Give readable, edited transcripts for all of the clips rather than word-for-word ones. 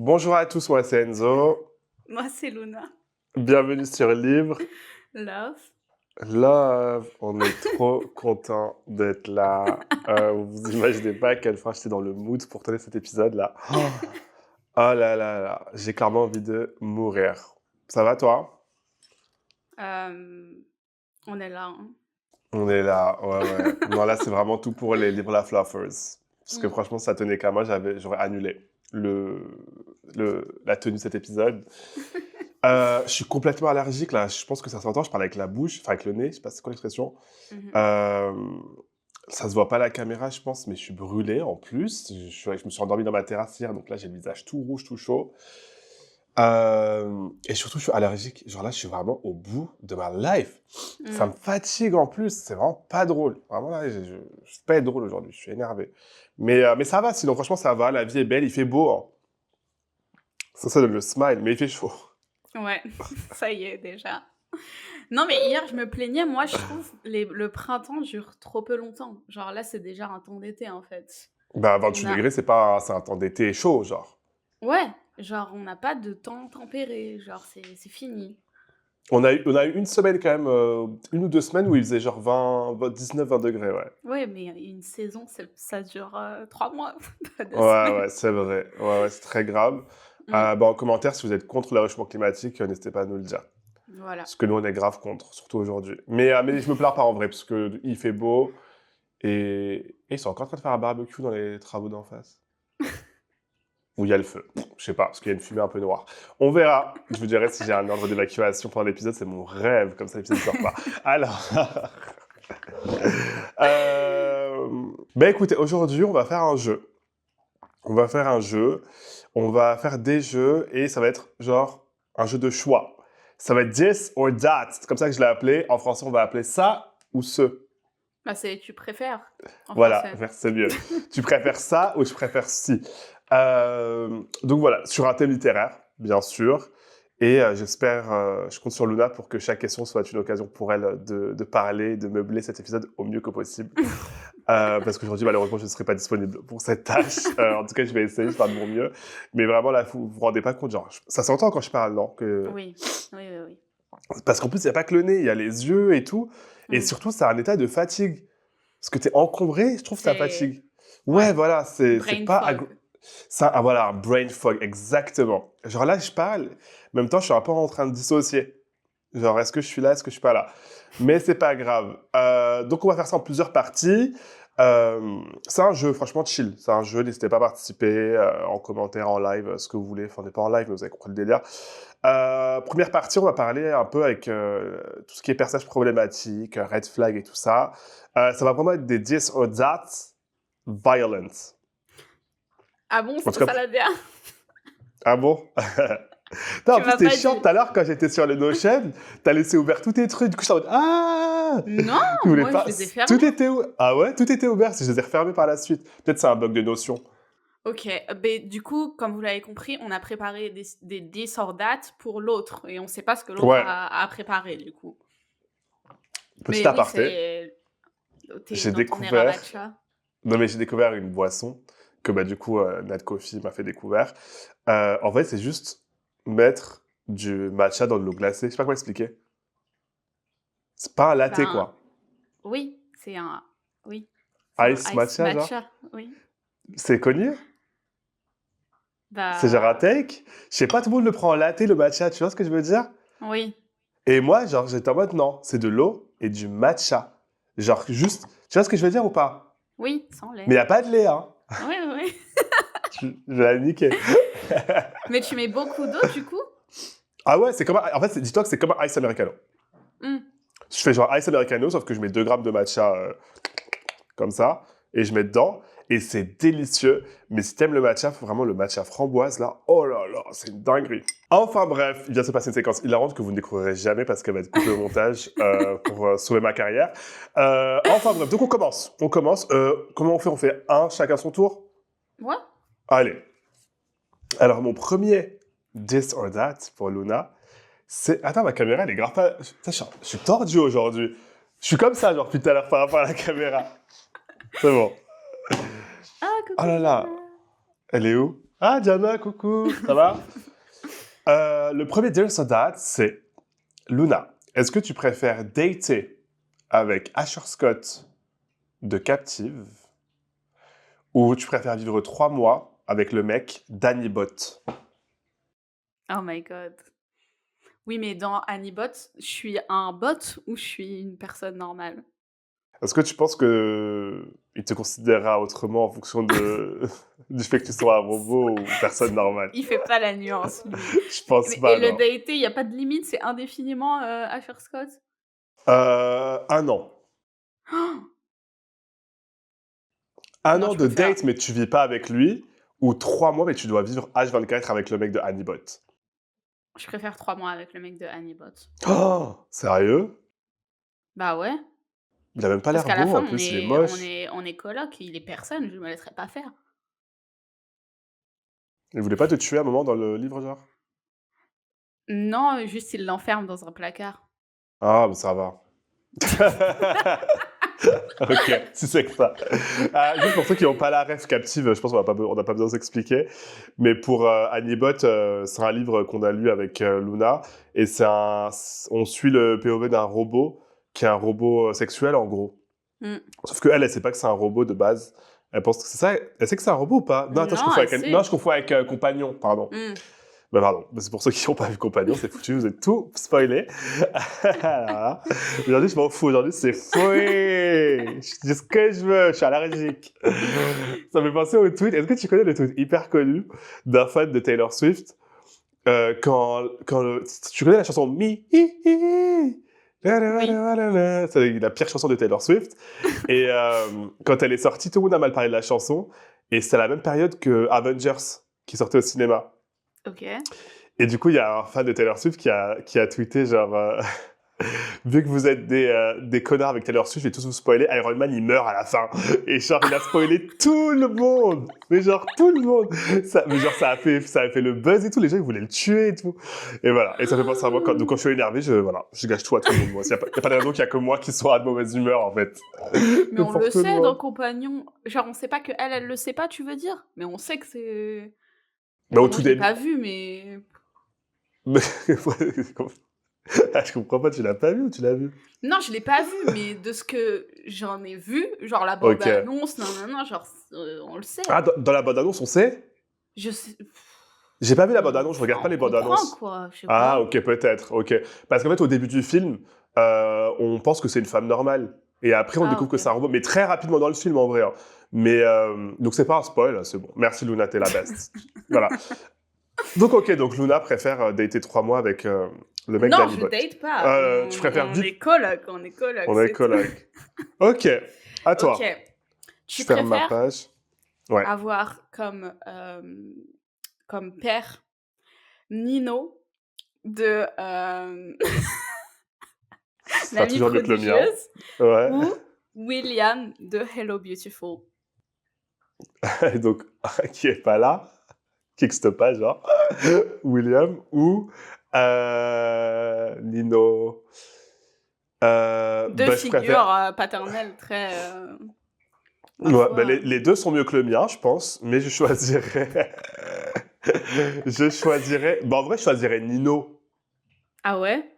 Bonjour à tous, moi c'est Enzo. Moi, c'est Luna. Bienvenue sur Livre. Love. Love, on est trop content d'être là. Vous imaginez pas à quelle fois j'étais dans le mood pour tourner cet épisode-là. Oh là là là, j'ai clairement envie de mourir. Ça va toi? Euh, on est là. Hein. On est là, ouais. Non, là c'est vraiment tout pour les Livres La Fluffers. Parce que Mm. franchement, ça tenait qu'à moi, j'aurais annulé la tenue de cet épisode. Je suis complètement allergique là, je pense que ça s'entend, je parle avec la bouche, enfin avec le nez, je sais pas c'est quoi l'expression. Mhm. Euh, Ça se voit pas à la caméra, je pense, mais je suis brûlé en plus. Je me suis endormi dans ma terrasse hier, donc là j'ai le visage tout rouge, tout chaud. Et surtout, je suis allergique. Genre là, je suis vraiment au bout de ma life. Ça me Mm. fatigue en plus, c'est vraiment pas drôle. Vraiment là, je suis pas drôle aujourd'hui, je suis énervé. Mais ça va, sinon franchement ça va, la vie est belle, il fait beau. Hein. Ça donne le smile, mais il fait chaud. Ouais, ça y est déjà. Non, mais hier, je me plaignais. Moi, je trouve le printemps dure trop peu longtemps. Genre là, c'est déjà un temps d'été en fait. Bah On 28 a... degrés, c'est un temps d'été chaud, genre. Ouais, genre on n'a pas de temps tempéré. Genre c'est fini. On a eu une semaine quand même, une ou deux semaines où il faisait genre 19-20 degrés, ouais. Ouais, mais une saison, ça dure 3 mois, pas deux Ouais, semaines. ouais, c'est vrai. Ouais, c'est très grave. Mm. Bah, en commentaire, si vous êtes contre le réchauffement climatique, n'hésitez pas à nous le dire. Voilà. Parce que nous, on est grave contre, surtout aujourd'hui. Mais je me plains pas en vrai, parce que il fait beau et ils sont encore en train de faire un barbecue dans les travaux d'en face. Où il y a le feu. Je sais pas, parce qu'il y a une fumée un peu noire. On verra. Je vous dirai si j'ai un ordre d'évacuation pendant l'épisode. C'est mon rêve, comme ça l'épisode ne sort pas. Alors, ben écoutez, aujourd'hui, on va faire un jeu. On va faire un jeu. On va faire des jeux et ça va être genre un jeu de choix. Ça va être this or that. C'est comme ça que je l'ai appelé. En français, on va appeler ça ou ce. Bah, tu préfères en Voilà, français. c'est mieux. Tu préfères ça ou je préfère ci. Donc voilà, sur un thème littéraire, bien sûr. Et j'espère, je compte sur Luna pour que chaque question soit une occasion pour elle de parler, de meubler cet épisode au mieux que possible. Parce qu'aujourd'hui, malheureusement, je ne serai pas disponible pour cette tâche. En tout cas, je vais essayer, je ferai de mon mieux. Mais vraiment, là, vous vous rendez pas compte, genre, ça s'entend quand je parle, non Oui, oui. Parce qu'en plus, il n'y a pas que le nez, il y a les yeux et tout. Et Mm. surtout, c'est un état de fatigue. Parce que tu es encombré, je trouve que ça C'est... fatigue. Ouais, Ouais, voilà, c'est brain pas... fog. Ça, voilà, un brain fog, exactement. Genre là, je parle, en même temps, je suis un peu en train de dissocier. Genre, est-ce que je suis là, est-ce que je suis pas là? Mais c'est pas grave. Donc, on va faire ça en plusieurs parties. C'est un jeu, franchement, chill. C'est un jeu, n'hésitez pas à participer en commentaire, en live, ce que vous voulez. Enfin, on n'est pas en live, mais vous avez compris le délire. Première partie, on va parler un peu avec tout ce qui est personnage problématique, red flag et tout ça. Ça va vraiment être des this or that violent. Ah bon, En tout ça cas, l'a bien. ah bon? Non, Tu en plus, m'as t'es pas chiant dit. tout à l'heure quand j'étais sur le Notion. T'as laissé ouvert tous tes trucs. Du coup, je suis en mode ah! Non, Je voulais moi pas. je les ai fermés. Tout était ah ouais, tout était ouvert. Si je les ai refermés par la suite. Peut-être c'est un bug de Notion. Ok, ben, du coup, comme vous l'avez compris, on a préparé des this or that pour l'autre. Et on sait pas ce que l'autre Ouais. a préparé, du coup. Petit Mais oui, aparté. c'est... T'es J'ai dans ton era découvert. matcha. Non mais j'ai découvert une boisson que bah du coup Nat Coffee m'a fait découvrir. En vrai, c'est juste mettre du matcha dans de l'eau glacée. Je sais pas comment expliquer. C'est pas un latte Ben, quoi. oui, c'est un... Oui, c'est un Ice ice matcha genre. matcha, oui. C'est connu. C'est genre un Bah, take. Je sais pas, tout le monde le prend en latte le matcha. Tu vois ce que je veux dire? oui. Et moi, genre, j'étais en mode non, c'est de l'eau et du matcha. Genre, juste, tu vois ce que je veux dire ou pas? Oui, sans Mais lait. y a pas de lait, hein. Oui. Je vais la niquer. Mais tu mets beaucoup d'eau, du coup? Ah ouais, c'est comme en fait, dis-toi que c'est comme un ice americano. Hmm. Je fais genre ice americano, sauf que je mets 2 grammes de matcha comme ça, et je mets dedans, et c'est délicieux. Mais si t'aimes le matcha, faut vraiment le matcha framboise, là, oh là là, c'est une dinguerie. Enfin bref, il vient de se passer une séquence hilarante que vous ne découvrirez jamais parce qu'elle va être coupée au montage pour sauver ma carrière. Enfin bref, donc on commence. Comment on fait? On fait un, chacun son tour? Ouais. Allez. Alors mon premier this or that pour Luna, c'est... Attends, ma caméra, elle est grave pas... Je suis tordu aujourd'hui. Je suis comme ça, genre, depuis tout à l'heure par rapport à la caméra. C'est bon. Ah, Oh coucou là là, Luna. elle est où? Ah, Diana, coucou, ça va? Le premier Dear So That, c'est Luna. Est-ce que tu préfères dater avec Asher Scott de Captive ou tu préfères vivre 3 mois avec le mec Danny Bot? Oh my god. Oui, mais dans Anibot, je suis un bot ou je suis une personne normale? Est-ce que tu penses que il te considérera autrement en fonction du fait que tu sois un robot ou une personne normale? Il fait pas la nuance, lui. Je pense Et pas, le non. dater, il y a pas de limite, c'est indéfiniment, Asher Scott? 1 an. 1 Non, an je de préfère date, mais tu vis pas avec lui, ou 3 mois, mais tu dois vivre H24 avec le mec de Hannibot. 3 mois avec le mec de Anibot. Oh! Sérieux? Bah ouais, Il a même pas parce l'air qu'à la beau, fin, en plus, il est moche. on est coloc, il est personne, je me laisserai pas faire. Il voulait pas te tuer à un moment dans le livre, genre? Non, juste il l'enferme dans un placard. Ah, mais ça va. Ok, si c'est que ça. Juste pour ceux qui n'ont pas la ref captive, je pense qu'on n'a pas besoin de s'expliquer. Mais pour Hannibot, c'est un livre qu'on a lu avec Luna. Et on suit le POV d'un robot qui est un robot sexuel, en gros. Mmh. Sauf qu'elle, elle sait pas que c'est un robot de base. Elle pense que c'est ça. Elle sait que c'est un robot ou pas? Non, attends, je Non, confonds elle avec, sait. non, je confonds avec Compagnon, pardon. Mmh. Bah pardon, c'est pour ceux qui n'ont pas vu Compagnon, c'est foutu, vous êtes tout spoilé. Voilà. Aujourd'hui, je m'en fous, aujourd'hui, c'est fouet. Je dis ce que je veux, je suis allergique. Ça me fait penser au tweet, est-ce que tu connais le tweet hyper connu d'un fan de Taylor Swift tu connais la chanson Mi hi, hi, hi. Oui. C'est la pire chanson de Taylor Swift. Et quand elle est sortie, tout le monde a mal parlé de la chanson. Et c'est à la même période que Avengers, qui sortait au cinéma. OK. Et du coup, il y a un fan de Taylor Swift qui a tweeté genre vu que vous êtes des connards avec Taylor Swift, je vais tous vous spoiler, Iron Man il meurt à la fin. Et genre il a spoilé tout le monde. Mais genre tout le monde. Mais genre ça a fait le buzz et tout, les gens ils voulaient le tuer et tout. Et voilà, et ça fait penser à moi donc quand je suis énervé, je gâche tout à tout le monde. Moi, y a pas de raison qu'il y a que moi qui soit de mauvaise humeur en fait. Mais on Pour le tout le sait dans monde. Compagnon. Genre, on sait pas qu'elle, elle le sait pas, tu veux dire? Mais on sait que c'est Bah au moi, tout je l'ai début. pas vu, mais Ah, je comprends pas, tu l'as pas vu ou tu l'as vu? non, je l'ai pas vu, mais de ce que j'en ai vu, genre la Ok. bande-annonce, non, genre, on le sait. Ah, dans la bande-annonce, on sait? Je sais J'ai pas vu la bande-annonce, je regarde pas on les comprend, bandes-annonces. quoi, je sais Ah, pas. ok, peut-être, ok. Parce qu'en fait, au début du film, on pense que c'est une femme normale. Et après, on Ah découvre que c'est OK. un robot, mais très rapidement dans le film, en vrai. Hein. Mais, donc c'est pas un spoil, c'est bon. Merci Luna, t'es la best. Voilà. Donc, ok, donc Luna préfère dater 3 mois avec le mec Non, je d'Anibot. date pas, Tu préfères on vivre... est coloc, on est coloc, On est c'est tout. coloc. Ok, à OK. toi. Je Tu ferme ma préfères page. Ouais. avoir comme père Nino de, Ce sera L'Amie toujours mieux que le mien. prodigieuse Ouais. ou William de Hello Beautiful? Et donc, qui est pas là, qui n'existe pas, genre, William ou Nino. 2 Bah, je préfère. figures, paternelles très, ma Ouais, bah, foi, les deux sont mieux que le mien, je pense, mais je choisirais. Je choisirais. Bah, en vrai, je choisirais Nino. ah ouais?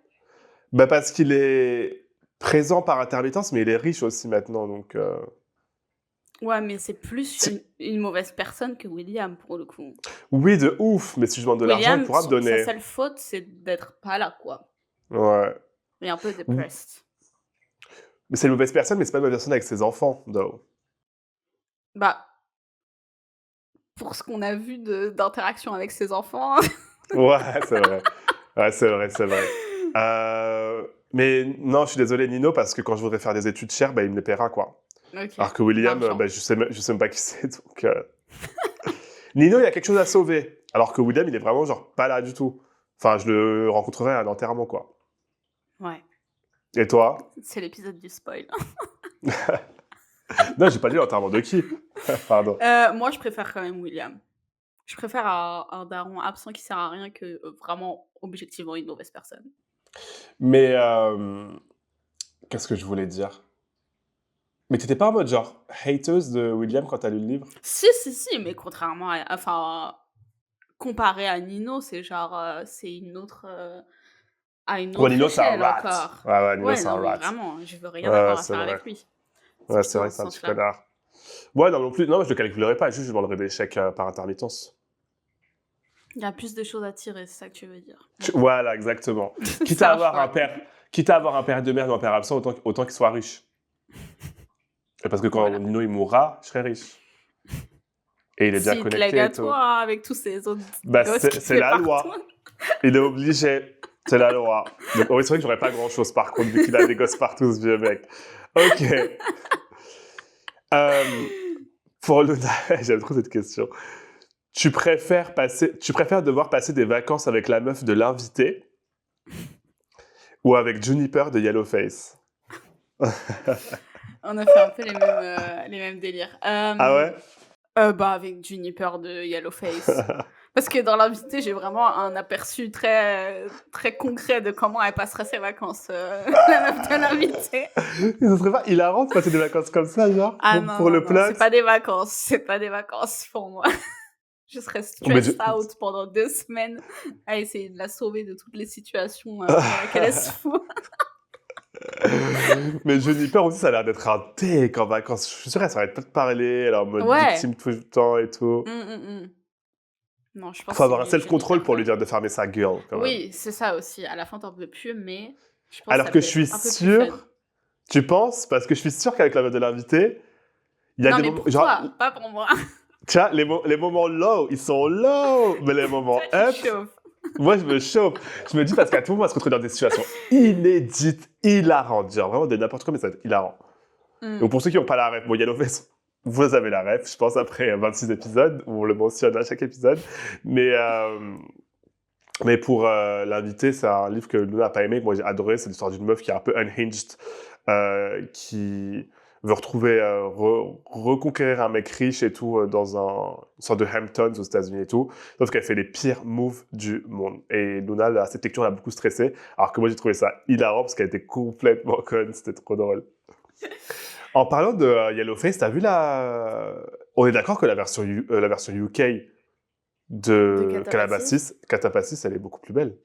Bah, parce qu'il est présent par intermittence, mais il est riche aussi maintenant, donc. Ouais, mais c'est plus Si- une mauvaise personne que William, pour le coup. Oui, de ouf, mais si je demande de l'argent, il William, pourra me son sa donner. seule faute, c'est d'être pas là, quoi. Ouais. Il est un peu Ou- depressed. Mais c'est une mauvaise personne, mais c'est pas une mauvaise personne avec ses enfants, though. Bah, pour ce qu'on a vu d'interaction avec ses enfants. Ouais, c'est vrai. Ouais, c'est vrai, c'est vrai. Mais non, je suis désolé, Nino, parce que quand je voudrais faire des études chères, bah, il me les paiera, quoi. OK, Alors que William, l'argent. bah, je sais même pas qui c'est, donc... Nino, il a quelque chose à sauver, alors que William, il est vraiment, genre, pas là du tout. Enfin, je le rencontrerai à un enterrement, quoi. Ouais, Et toi? c'est l'épisode du spoil. Non, j'ai pas dit l'enterrement de qui? Pardon. Moi, je préfère quand même William. Je préfère un daron absent qui sert à rien que, vraiment, objectivement, une mauvaise personne. Mais, qu'est-ce que je voulais dire? Mais t'étais pas en mode, genre, hateuse de William quand t'as lu le livre? Si, mais contrairement à enfin, comparé à Nino, c'est genre, c'est à une Ouais, autre Nino, c'est un échelle rat. encore. Ouais, ouais, Nino, Ouais, c'est non, un mais rat. vraiment, je veux rien Ouais, avoir à c'est faire vrai. avec lui. C'est Ouais, c'est plutôt vrai dans que ce c'est un petit sens-là. connard. Ouais, non, non plus. Non, je le calculerai pas. Juste, je demanderai des chèques par intermittence. Il y a plus de choses à tirer, c'est ça que tu veux dire. Voilà, exactement. Quitte C'est à un avoir un choix. père, quitte à avoir un père de merde ou un père absent, autant qu'il soit riche. Et parce que quand Voilà. Nino il mourra, je serai riche. Et il est bien S'il te lègue connecté à et tout. toi, hein, avec tous ces autres Bah, gosses qu'il te c'est fait la partout. loi. Il est obligé. C'est la loi. Donc, oui, c'est vrai que j'aurais pas grand chose par contre, vu qu'il a des gosses partout, ce vieux mec. Ok. Euh, pour Luna, j'aime trop cette question. Tu préfères devoir passer des vacances avec la meuf de l'invité ou avec Juniper de Yellowface? On a fait un peu les mêmes délires. Ah ouais? Bah, avec Juniper de Yellowface. Parce que dans l'invité, j'ai vraiment un aperçu très, très concret de comment elle passera ses vacances, la meuf de l'invité. Ce serait pas hilarant de passer des vacances comme ça, genre, Ah non, pour non, le non, plot? c'est pas des vacances pour moi. Je serais Mais stressed out pendant 2 semaines à essayer de la sauver de toutes les situations, dans lesquelles elle se fout. Mais Juniper aussi, ça a l'air d'être un tech en vacances. Je suis sûr, elle s'arrête pas de parler, elle est en mode Ouais. victime tout le temps et tout. Non, je pense Faut que c'est avoir un mieux self-control Juniper pour quand lui même. dire de fermer sa gueule, quand même. Oui, c'est ça aussi. À la fin, tu en peux plus, mais je pense que Alors ça que peut je suis être un peu plus fun. sûr, tu penses, parce que je suis sûr qu'avec la meuf de l'invité, il y a Non, des mais moments, pour genre, toi, pas pour moi. tu vois, les moments low, ils sont low, mais les moments Toi, tu te up, chauffes. moi, je me chauffe. Je me dis, parce qu'à tout moment, on va se retrouver dans des situations inédites, hilarantes, genre vraiment de n'importe quoi, mais ça va être hilarant. Donc, pour ceux qui n'ont pas la ref, bon, Yellowface, vous avez la ref, je pense, après 26 épisodes, où on le mentionne à chaque épisode. Mais pour l'invité, c'est un livre que Luna n'a pas aimé, que moi j'ai adoré. C'est l'histoire d'une meuf qui est un peu unhinged, qui veut retrouver, reconquérir un mec riche et tout, dans une sorte de Hamptons aux États-Unis et tout. Sauf qu'elle fait les pires moves du monde. Et Luna, cette lecture l'a beaucoup stressée. Alors que moi, j'ai trouvé ça hilarant parce qu'elle était complètement conne. C'était trop drôle. En parlant de Yellowface, t'as vu la. On est d'accord que la version UK De de Catabasis. Catabasis, elle est beaucoup plus belle.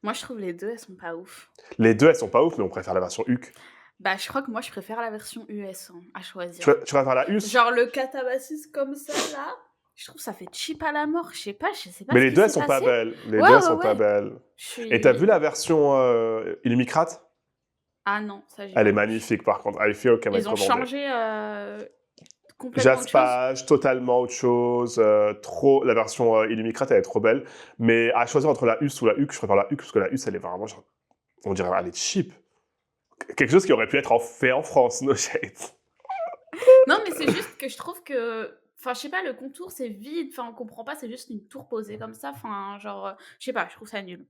Moi, je trouve les deux, elles sont pas ouf. Les deux, elles sont pas ouf, mais on préfère la version UK. Bah, je crois que moi, je préfère la version US, hein, à choisir. Tu préfères la US? Genre, le Catabasis comme ça, là, je trouve ça fait cheap à la mort. Je sais pas Mais ce les qui deux, elles s'est sont pas passé. belles. Les Ouais, deux, elles ouais, sont pas ouais. belles. Je Et t'as vu suis... la version Illuminate? Ah non, ça, j'ai Elle pas est vu. magnifique, par contre. I feel qu'elle va Ils être ont commandée. changé complètement autre chose. Jaspage, totalement autre chose. Trop. La version Illuminate, elle est trop belle. Mais à choisir entre la US ou la UK, je préfère la UK parce que la US, elle est vraiment genre. On dirait, elle est cheap. Quelque chose qui aurait pu être fait en France, no shade. Non, mais c'est juste que je trouve que... Enfin, je sais pas, le contour, c'est vide. Enfin, on comprend pas, c'est juste une tour posée comme ça. Enfin, genre... je sais pas, je trouve ça nul.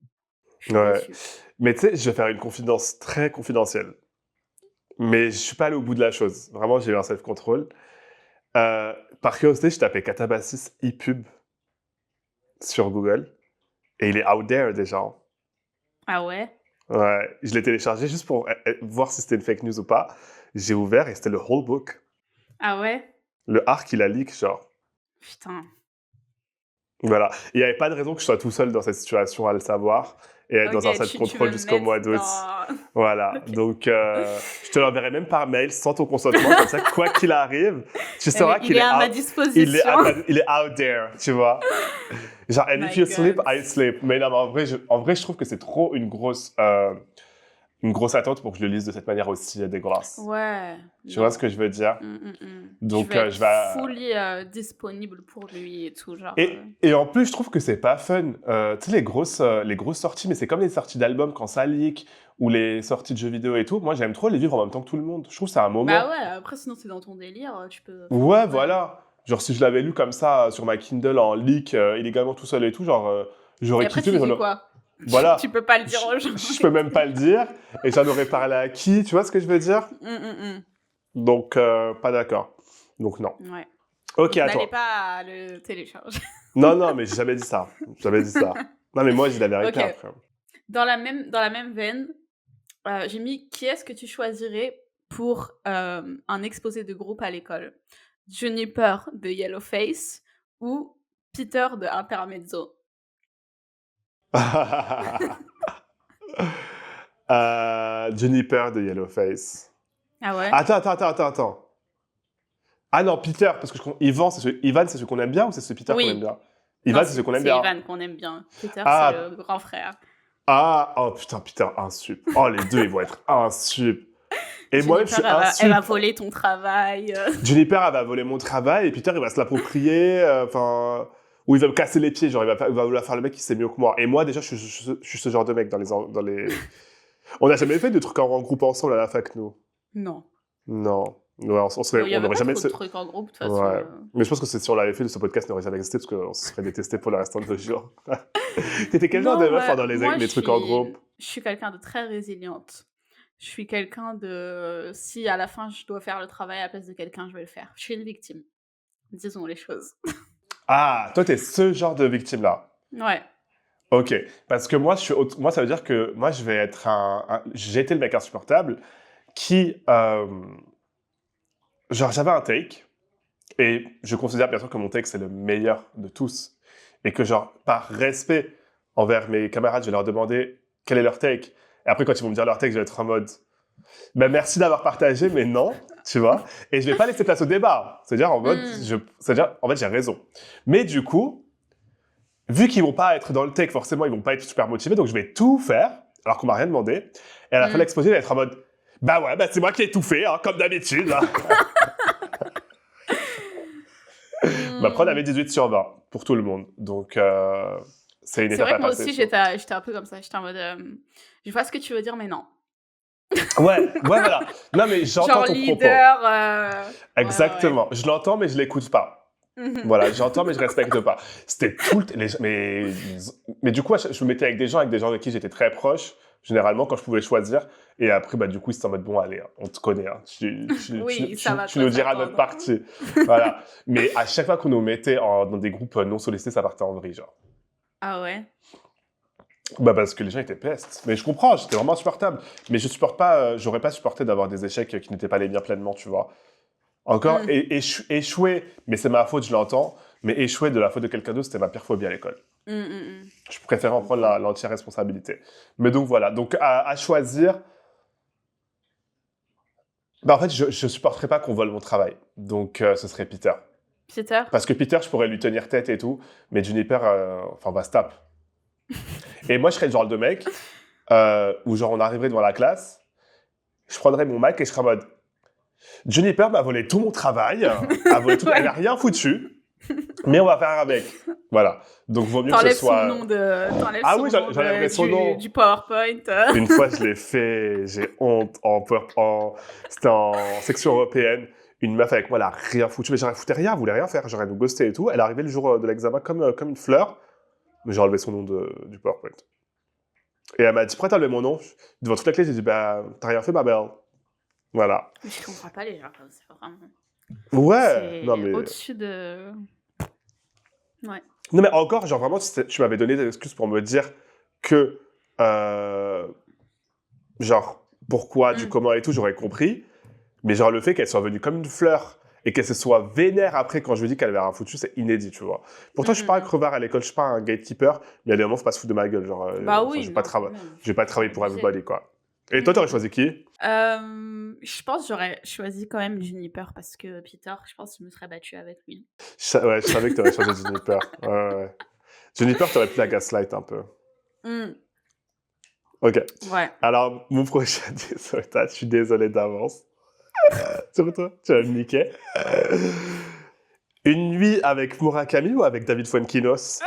Je suis Ouais. déçue. Mais tu sais, je vais faire une confidence très confidentielle. Mais je suis pas allé au bout de la chose. Vraiment, j'ai eu un self-control. Par curiosité, je tapais Catabasis ePub sur Google. Et il est out there déjà. Ah ouais? Ouais, je l'ai téléchargé juste pour voir si c'était une fake news ou pas. J'ai ouvert et c'était le whole book. Ah ouais? Le arc, il a leak, genre. Putain. Voilà. Il n'y avait pas de raison que je sois tout seul dans cette situation à le savoir et être dans un Ok, tu veux self-control me jusqu'au mois mettre d'août. dans... Voilà. Ok. Donc, je te l'enverrai même par mail sans ton consentement. Comme ça, quoi qu'il arrive, tu sauras Il qu'il est est à ma out. disposition. Il est out there, tu vois. Genre, and if My you sleep, God. I sleep. Mais non, mais en vrai, je trouve que c'est trop une grosse attente pour que je le lise de cette manière aussi dégueulasse. Ouais, Tu vois ce non. que je veux dire? Je Donc, vais être je vais. fully disponible pour lui et tout, genre... Et en plus, je trouve que c'est pas fun. Tu sais, les grosses sorties, mais c'est comme les sorties d'albums quand ça leak, ou les sorties de jeux vidéo et tout. Moi, j'aime trop les vivre en même temps que tout le monde. Je trouve que c'est un Bah moment. ouais, après, sinon, c'est dans ton délire, tu peux... Enfin, Ouais, ouais. voilà. Genre, si je l'avais lu comme ça sur ma Kindle en leak, illégalement tout seul et tout, genre, Et j'aurais après, kiffé, tu mais dis quoi? Tu voilà. peux pas le dire aux gens. Je peux même pas le dire, et j'en aurais parlé à qui, tu vois ce que je veux dire? Donc, pas d'accord. Donc, non. Ouais. Ok, Donc, à n'allez toi. pas le télécharger. Non, non, mais j'ai jamais dit ça. Jamais dit ça. Non, mais moi, j'ai la vérité Ok. après. Dans la même veine, j'ai mis qui est-ce que tu choisirais pour un exposé de groupe à l'école? Juniper de Yellowface ou Peter de Intermezzo. Juniper de Yellowface. Ah ouais? Attends. Ah non, Peter, parce que Ivan, c'est celui qu'on aime bien ou c'est celui Peter qu'on aime Oui. bien? Non, Ivan, c'est celui qu'on aime c'est bien. Ivan qu'on aime bien. Peter, c'est Ah, le grand frère. oh putain, Peter, insup. Oh, les deux, ils vont être insup. Et moi-même, je Juniper, suis elle va insup. voler ton travail. Juniper, elle va voler mon travail et Peter, il va se l'approprier, ou il va me casser les pieds, genre, il va vouloir faire le mec qui sait mieux que moi. Et moi, déjà, je suis ce genre de mec dans les... On n'a jamais fait de trucs en groupe ensemble à la fac, nous. Non. Non. Ouais, Il y on avait n'aurait pas jamais... trop de trucs en groupe, de toute façon. Ouais. Mais je pense que si on l'avait fait, ce podcast n'aurait jamais existé parce qu'on se serait détesté pour le restant de nos jours. T'étais quel genre de Non, meuf ouais. dans Moi, les trucs en groupe? je suis quelqu'un de très résiliente. Je suis quelqu'un de... Si à la fin, je dois faire le travail à la place de quelqu'un, je vais le faire. Je suis une victime. Disons les choses. Ah, toi, t'es ce genre de victime-là. Ouais. Ok, parce que moi, ça veut dire que moi, je vais être j'ai été le mec insupportable qui, genre, j'avais un take, et je considère bien sûr que mon take, c'est le meilleur de tous, et que, genre, par respect envers mes camarades, je vais leur demander quel est leur take. Et après, quand ils vont me dire leur take, je vais être en mode, ben, merci d'avoir partagé, mais non, tu vois, et je vais pas laisser place au débat. C'est-à-dire, en mode, c'est-à-dire, en fait, j'ai raison. Mais du coup, vu qu'ils vont pas être dans le tech, forcément, ils vont pas être super motivés, donc je vais tout faire, alors qu'on m'a rien demandé. Et à la fin de l'exposé, il va être en mode, bah ouais, bah c'est moi qui ai tout fait, hein, comme d'habitude. Hein. Ma prod avait 18 sur 20 pour tout le monde, donc c'est une C'est étape vrai à que moi passer. aussi, j'étais un peu comme ça. J'étais en mode, je vois ce que tu veux dire, mais non. Ouais, voilà. Non, mais j'entends Genre ton leader. propos. Exactement. Je l'entends, mais je l'écoute pas. Voilà, j'entends, mais je respecte pas. C'était tout mais du coup, je me mettais avec des gens avec qui j'étais très proche, généralement, quand je pouvais choisir. Et après, bah, du coup, ils étaient en mode, bon, allez, hein, on te connaît, hein. Oui, ça va Tu pas nous diras notre s'attendre. partie. Voilà. Mais à chaque fois qu'on nous mettait dans des groupes non sollicités, ça partait en vrille, genre. Ah ouais? Bah, parce que les gens étaient pestes. Mais je comprends, j'étais vraiment insupportable. Mais je supporte pas, j'aurais pas supporté d'avoir des échecs qui n'étaient pas les miens pleinement, tu vois. Encore, échouer, mais c'est ma faute, je l'entends, mais échouer de la faute de quelqu'un d'autre, c'était ma pire phobie à l'école. Je préfère en prendre l'entière responsabilité. Mais donc voilà, donc à choisir, bah en fait, je supporterais pas qu'on vole mon travail. Donc ce serait Peter. Peter? Parce que Peter, je pourrais lui tenir tête et tout, mais Juniper, enfin, bah, stop. Et moi, je serais le genre de mec où, genre, on arriverait devant la classe, je prendrais mon Mac et je serais en mode Juniper m'a volé tout mon travail, elle n'a rien foutu, mais on va faire avec. Voilà. Donc, vaut mieux que ce T'enlèves soit. son nom de... Ah oui, j'enlèverais son nom. du PowerPoint. Une fois, je l'ai fait, j'ai honte. C'était en section européenne. Une meuf avec moi, elle a rien foutu, mais j'aurais foutu rien, elle voulait rien faire, j'aurais nous ghosté et tout. Elle est arrivée le jour de l'examen comme une fleur, mais j'ai enlevé son nom du PowerPoint. Et elle m'a dit, pourquoi t'as enlevé mon nom? Devant toute la classe, j'ai dit, bah, t'as rien fait, ma belle. Voilà. Mais je comprends pas les gens comme ça, vraiment. Ouais, C'est non mais... au-dessus de... Ouais. Non mais encore, genre vraiment, tu m'avais donné des excuses pour me dire que, genre, pourquoi, du comment et tout, j'aurais compris. Mais genre, le fait qu'elle soit venue comme une fleur et qu'elle se soit vénère après quand je lui dis qu'elle avait rien foutu, c'est inédit, tu vois. Pourtant, je suis pas un crevard à l'école, je suis pas un gatekeeper, mais il y a des moments, faut pas se foutre de ma gueule. Genre, Bah enfin, oui, je vais non, pas travailler pour abusé. everybody, quoi. Et toi, t'aurais choisi qui? Je pense que j'aurais choisi quand même Juniper parce que Peter, je pense que je me serais battue avec lui. Ouais, je savais que t'aurais choisi Juniper. Ouais. Juniper, t'aurais pu la gaslight un peu. Ok. Ouais. Alors, mon prochain je suis désolé d'avance. Sur toi, tu vas me niquer. Une nuit avec Murakami ou avec David Fuenquinos?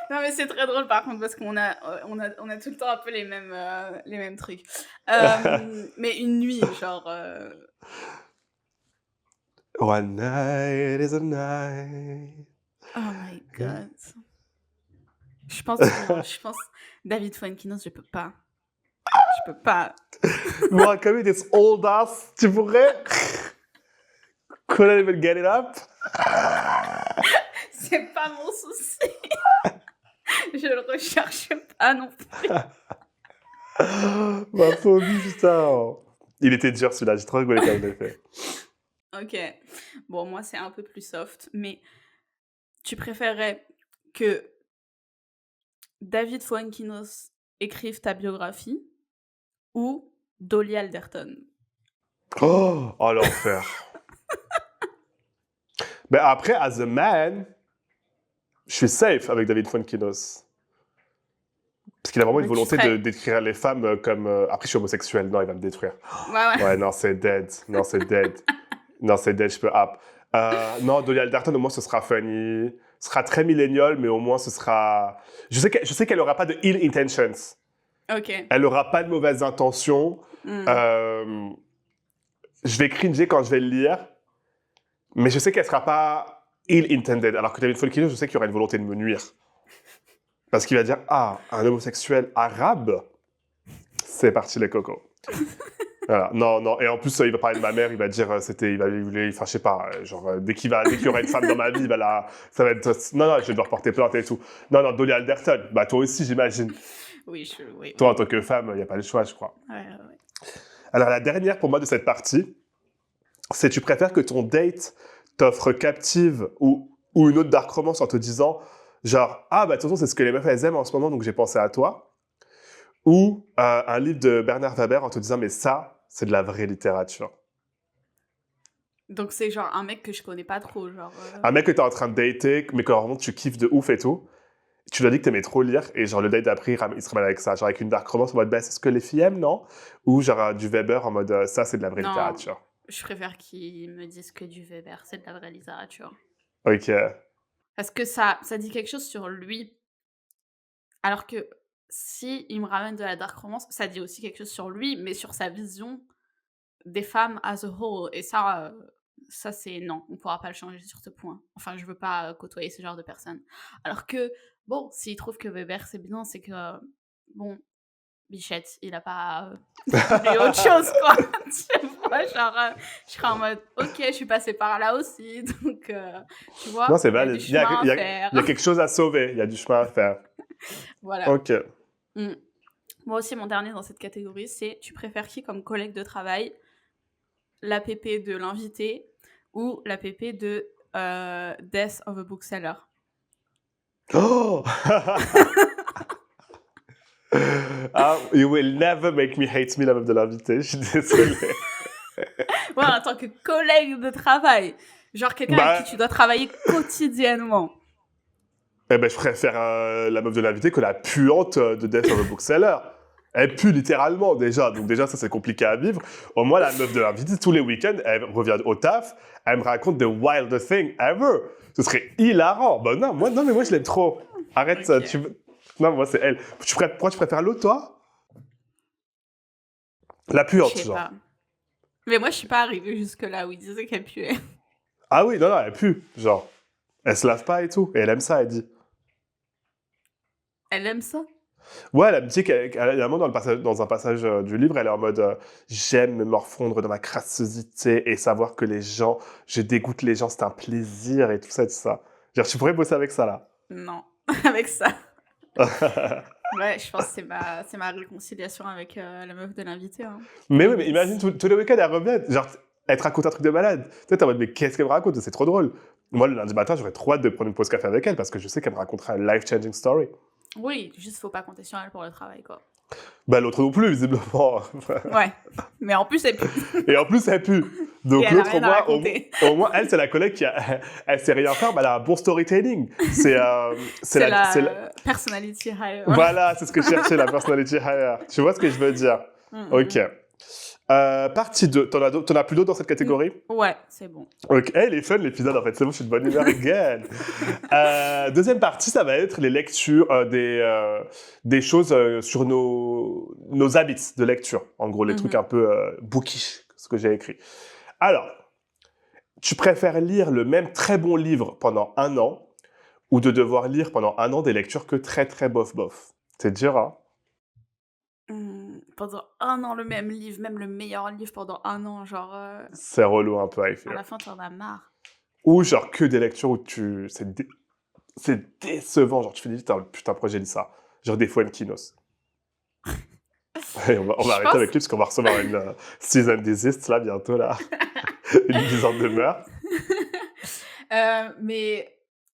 Non mais c'est très drôle par contre parce qu'on a tout le temps un peu les mêmes trucs. Mais une nuit, genre... One night is a night. Oh my god. Je pense David Fuenquinos, je peux pas. Je peux pas. Murakami, this old ass, tu pourrais? Couldn't even get it up? C'est pas mon souci. Je le recherche pas non plus. Ma phobie, putain. Il était dur celui-là, j'ai trop rigolé quand il l'a fait. OK. Bon, moi, c'est un peu plus soft, mais tu préférerais que David Fuenkinos écrive ta biographie ou Dolly Alderton? Oh, l'enfer. Mais après, as a man, je suis safe avec David Fuenkinos. Parce qu'il a vraiment une Mais tu volonté serais décrire les femmes comme... Après, je suis homosexuel. Non, il va me détruire. ouais, ouais. Ouais, non, c'est dead. Non, c'est dead. Non, c'est dead, je peux app. Non, Dolly Alderton, au moins, ce sera funny. Ce sera très millénial, mais au moins, ce sera... Je sais qu'elle n'aura pas de ill intentions. OK. Elle n'aura pas de mauvaises intentions. Mmh. Euh, je vais cringer quand je vais le lire, mais je sais qu'elle ne sera pas ill-intended. Alors que David Fuenkinos, je sais qu'il y aura une volonté de me nuire. Parce qu'il va dire, ah, un homosexuel arabe, c'est parti les cocos. Voilà. Non, non. Et en plus, il va parler de ma mère, il va dire, enfin, je sais pas, genre, dès qu'il y aura une femme dans ma vie, bah là, ça va être, non, non, je vais devoir porter plainte et tout. Non, non, Dolly Alderton, bah toi aussi, j'imagine. Oui, oui, Toi, oui. en tant que femme, il n'y a pas le choix, je crois. Ouais, ouais, ouais. Alors, la dernière pour moi de cette partie, c'est tu préfères que ton date t'offre Captive ou une autre dark romance en te disant, genre, ah, bah, de toute façon, c'est ce que les meufs, elles aiment en ce moment, donc j'ai pensé à toi. Ou un livre de Bernard Werber en te disant, mais ça, c'est de la vraie littérature. Donc c'est genre un mec que je connais pas trop, genre, Un mec que t'es en train de dater, mais que vraiment tu kiffes de ouf et tout. Tu lui as dit que t'aimais trop lire, et genre le date d'après, il se ramène avec ça. Genre avec une dark romance en mode, bah, c'est ce que les filles aiment, non? Ou genre du Weber en mode, ça, c'est de la vraie non, littérature. je préfère qu'ils me disent que du Weber, c'est de la vraie littérature. Ok. Parce que ça dit quelque chose sur lui, alors que si il me ramène de la dark romance, ça dit aussi quelque chose sur lui, mais sur sa vision des femmes as a whole. Et ça c'est non, on pourra pas le changer sur ce point. Enfin, je veux pas côtoyer ce genre de personnes. Alors que, bon, s'il trouve que Weber c'est bien, c'est que, bon, Bichette, il a pas lu autre chose, quoi. Tu vois, genre, je serais en mode, ok, je suis passée par là aussi, donc, tu Non, vois, c'est il y a du valide. chemin à faire. Il y a quelque chose à sauver, il y a du chemin à faire. Voilà. Ok. Mm. Moi aussi, mon dernier dans cette catégorie, c'est tu préfères qui comme collègue de travail? L'APP de l'invité ou l'APP de Death of a Bookseller? Oh ah, you will never make me hate me, la meuf de l'invité. Je suis désolé. Ouais, en tant que collègue de travail. Genre quelqu'un avec qui tu dois travailler quotidiennement. Eh ben, je préfère la meuf de l'invité que la puante de Death of a Bookseller. Elle pue littéralement déjà, donc déjà ça c'est compliqué à vivre. Au moins la meuf de l'invité, tous les week-ends, elle revient au taf, elle me raconte the wildest thing ever. Ce serait hilarant. Bah non, non mais moi je l'aime trop. Arrête ça, Ok. Non, moi c'est elle. Pourquoi tu préfères l'autre, toi? La Je puante, sais genre. pas. Mais moi, je suis pas arrivée jusque-là où il disait qu'elle puait. Ah oui, non, non, elle pue, genre. Elle se lave pas et tout, et elle aime ça, elle dit. Elle aime ça? Ouais, elle me dit qu'à un moment dans un passage du livre, elle est en mode j'aime me morfondre dans ma crassosité et savoir que je dégoûte les gens, c'est un plaisir et tout ça, tout ça. Genre, tu pourrais bosser avec ça, là. Non, avec ça. Ouais, je pense que c'est ma réconciliation avec la meuf de l'invité. Hein. Mais oui, mais imagine, tous les week-ends, elle revient, genre, elle te raconte un truc de malade. Tu sais, t'es en mode, mais qu'est-ce qu'elle me raconte? C'est trop drôle. Moi, le lundi matin, j'aurais trop hâte de prendre une pause café avec elle parce que je sais qu'elle me racontera un life-changing story. Oui, juste faut pas compter sur elle pour le travail, quoi. Bah, l'autre non plus, visiblement. Ouais, mais en plus, elle pue. Et en plus, elle pue. Donc Et elle a l'autre, rien à raconter. au moins, elle, c'est la collègue elle sait rien faire, mais elle a un bon storytelling. C'est C'est c'est la personality hire. Voilà, c'est ce que je cherchais, la personality hire. Tu vois ce que je veux dire? Ok. Partie 2. T'en as plus d'autres dans cette catégorie? Ouais, c'est bon. Ok. Hey, il est fun l'épisode en fait. C'est bon, je suis de bonne humeur again. Deuxième partie, ça va être les lectures, des choses sur nos habits de lecture. En gros, les trucs un peu bookish, ce que j'ai écrit. Alors, tu préfères lire le même très bon livre pendant 1 an ou de devoir lire pendant 1 an des lectures que très très bof bof? C'est dur, hein? Pendant 1 an, le même livre, même le meilleur livre pendant 1 an, genre... C'est relou un peu à à écrire. la fin, t'en as marre. Ou genre que des lectures où c'est décevant. Genre tu fais putain, putain, pourquoi j'ai lu ça? Genre des Fuenkinos. Et on va arrêter avec lui parce qu'on va recevoir une season desist là bientôt là. Une dizaine de meurtres. Mais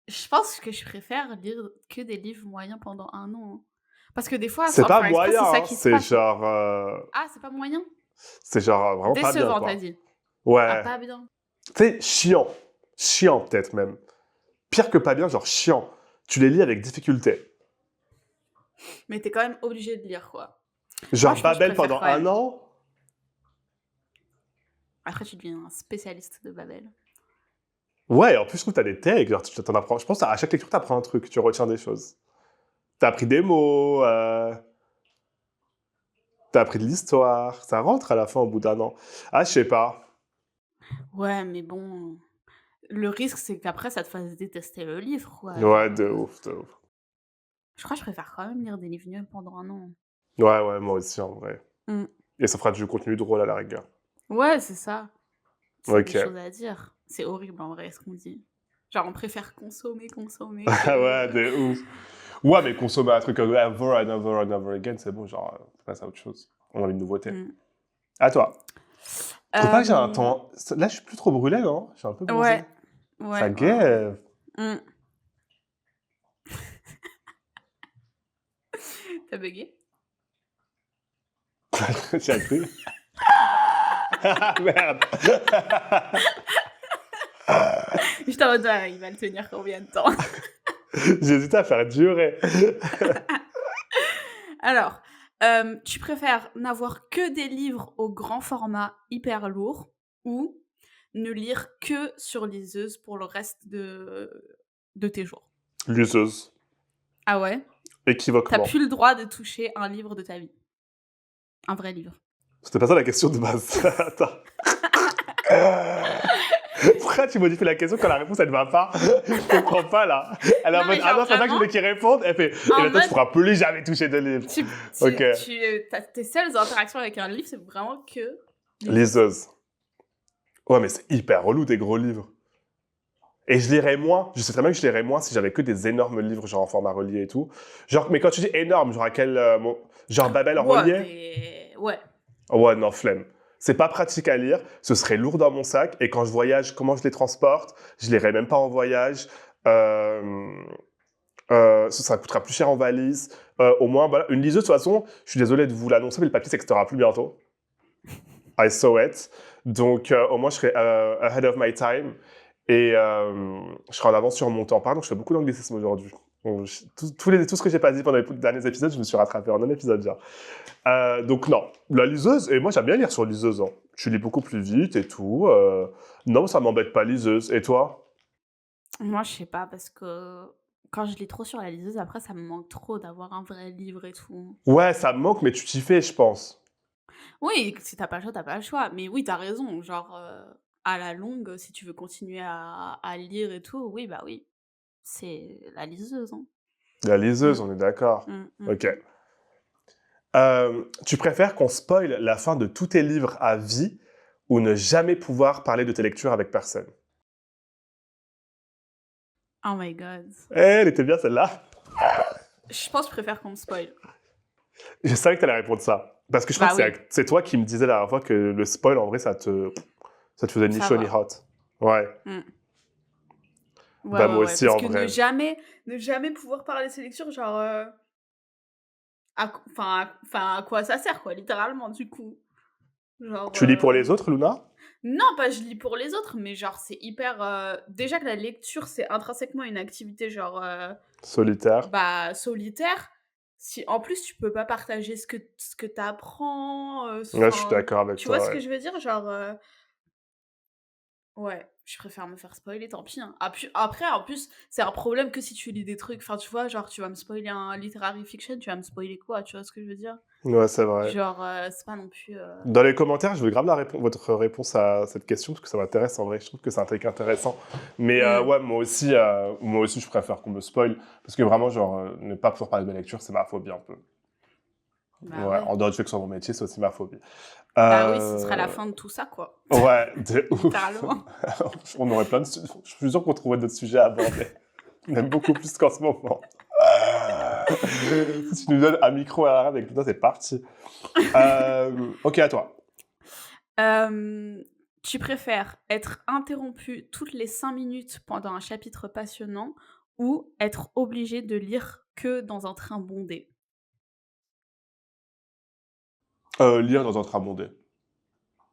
je pense que je préfère lire que des livres moyens pendant 1 an, hein. Parce que des fois, C'est sans pas faire exprès, moyen, c'est ça hein, qui se passe, hein. Ah, c'est pas moyen? c'est genre vraiment pas bien, Décevant, tu quoi. dit? Ah, Ouais. pas bien? Tu sais, chiant. Chiant, peut-être même. Pire que pas bien, genre chiant. Tu les lis avec difficulté. Mais tu quand même obligé de lire, quoi. Moi, Genre je pense que je Babel préfère pendant quand un même. an. Après, tu deviens un spécialiste de Babel. Ouais, en plus, je trouve que t'as des takes. Genre, t'en apprends. Je pense qu'à chaque lecture, t'apprends un truc. Tu retiens des choses. T'as appris des mots. T'as appris de l'histoire. Ça rentre à la fin au bout d'un an. Ah, je sais pas. Ouais, mais bon, le risque, c'est qu'après, ça te fasse détester le livre, quoi. Ouais, Genre, de ouf, de ouf. je crois que je préfère quand même lire des livres nuls pendant 1 an. Ouais, ouais, moi aussi, en vrai. Mmh. Et ça fera du contenu drôle à la rigueur. Ouais, c'est ça. C'est des Ok. choses à dire. C'est horrible, en vrai, ce qu'on dit. Genre, on préfère consommer Ah ouais, que de ouf. Ouais, mais consommer un truc over and over and over again, c'est bon, genre, on passe à autre chose. On a une nouveauté. Mmh. À toi. Je trouve pas que j'ai un Hem, temps. Là, je suis plus trop brûlé, non? Je suis un peu bronzé. ouais, ouais, Ça ouais, ouais. guette. Mmh. Tu bugué? Tu as cru? Merde. J'étais en mode: «Ah, il va le tenir combien de temps?» J'hésitais à faire durer. Alors, tu préfères n'avoir que des livres au grand format hyper lourd ou ne lire que sur liseuse pour le reste de tes jours? Luseuse. Ah ouais? Tu Équivoquement. plus le droit de toucher un livre de ta vie. Un vrai livre. C'était pas ça la question de base. Attends. Pourquoi tu modifies la question quand la réponse elle va pas? Je comprends pas là. Elle est en Non, mode mais ah genre non, c'est pas que je vraiment, voulais qu'il réponde. Elle fait et en maintenant tu mode, pourras plus jamais toucher de livre. tu Ok. tes seules interactions avec un livre, c'est vraiment que liseuse. Liseuse. Ouais, mais c'est hyper relou des gros livres. Et je lirais moins. Je sais très bien que je lirais moins si j'avais que des énormes livres genre en format relié et tout. Genre, mais quand tu dis énorme, genre à quel genre Babel en Ouais, relié? des ouais. Ouais, non, flemme. C'est pas pratique à lire, ce serait lourd dans mon sac, et quand je voyage, comment je les transporte? Je lirai même pas en voyage. Euh, ça coûtera plus cher en valise. Au moins, voilà, une liseuse, de toute façon, je suis désolé de vous l'annoncer, mais le papier s'extera plus bientôt. I saw it. Donc, au moins, je serai ahead of my time, et je serai en avance sur mon temps. Pardon, je fais beaucoup d'anglicisme aujourd'hui. Bon, tout ce que j'ai pas dit pendant les derniers épisodes, je me suis rattrapé en un épisode, genre. Donc non, la liseuse, et moi j'aime bien lire sur liseuse, hein. Tu lis beaucoup plus vite et tout. Non, ça m'embête pas liseuse. Et toi? Moi, je sais pas parce que quand je lis trop sur la liseuse, après, ça me manque trop d'avoir un vrai livre et tout. Ouais, ça me manque, mais tu t'y fais, je pense. Oui, si t'as pas le choix, t'as pas le choix. Mais oui, t'as raison. Genre, à la longue, si tu veux continuer à lire et tout, oui, bah oui, c'est la liseuse, hein. La Mmh. liseuse, on est d'accord. Mmh, mmh, Ok. mmh. Tu préfères qu'on spoil la fin de tous tes livres à vie ou ne jamais pouvoir parler de tes lectures avec personne? Oh my god. Eh, elle était bien celle-là. Je pense que je préfère qu'on me spoil. Je savais que t'allais répondre ça. Parce que je crois Bah que oui, c'est toi qui me disais la dernière fois que le spoil, en vrai, ça te faisait ni ça chaud ni va. hot. Ouais. Mmh. Ouais, Bah, ouais, moi ouais. aussi, Parce en que vrai. ne jamais pouvoir parler de ses lectures, genre, à quoi ça sert, quoi, littéralement, du coup. Genre, Tu lis pour les autres, Luna? non, pas je lis pour les autres, mais genre, c'est hyper, déjà que la lecture, c'est intrinsèquement une activité genre, Solitaire. bah, solitaire. Si en plus tu peux pas partager ce que tu apprends, Ouais, je suis enfin, d'accord avec tu vois toi, ce que ouais. je veux dire? Genre, ouais, je préfère me faire spoiler, tant pis, hein. Après, en plus, c'est un problème que si tu lis des trucs, enfin, tu vois, genre, tu vas me spoiler un literary fiction, tu vas me spoiler quoi? Tu vois ce que je veux dire? Ouais, c'est vrai. Genre, c'est pas non plus, Dans les commentaires, je veux grave votre réponse à cette question, parce que ça m'intéresse en vrai. Je trouve que c'est un truc intéressant. Mais mmh, ouais, moi aussi, je préfère qu'on me spoil. Parce que vraiment, genre, ne pas pouvoir parler de mes lectures, c'est ma phobie un peu. bah, Ouais, ouais. en dehors du fait que ce soit mon métier, c'est aussi ma phobie. Bah, oui, ce serait la Euh, fin de tout ça, quoi. Ouais, de ouf. Littéralement. On aurait plein de je suis sûr qu'on trouverait d'autres sujets à aborder. Même beaucoup plus qu'en ce moment. Si tu nous donnes un micro à avec toi, c'est parti. Ok, à toi. Hem, Tu préfères être interrompu toutes les 5 minutes pendant un chapitre passionnant ou être obligé de lire que dans un train bondé? Lire dans un train bondé.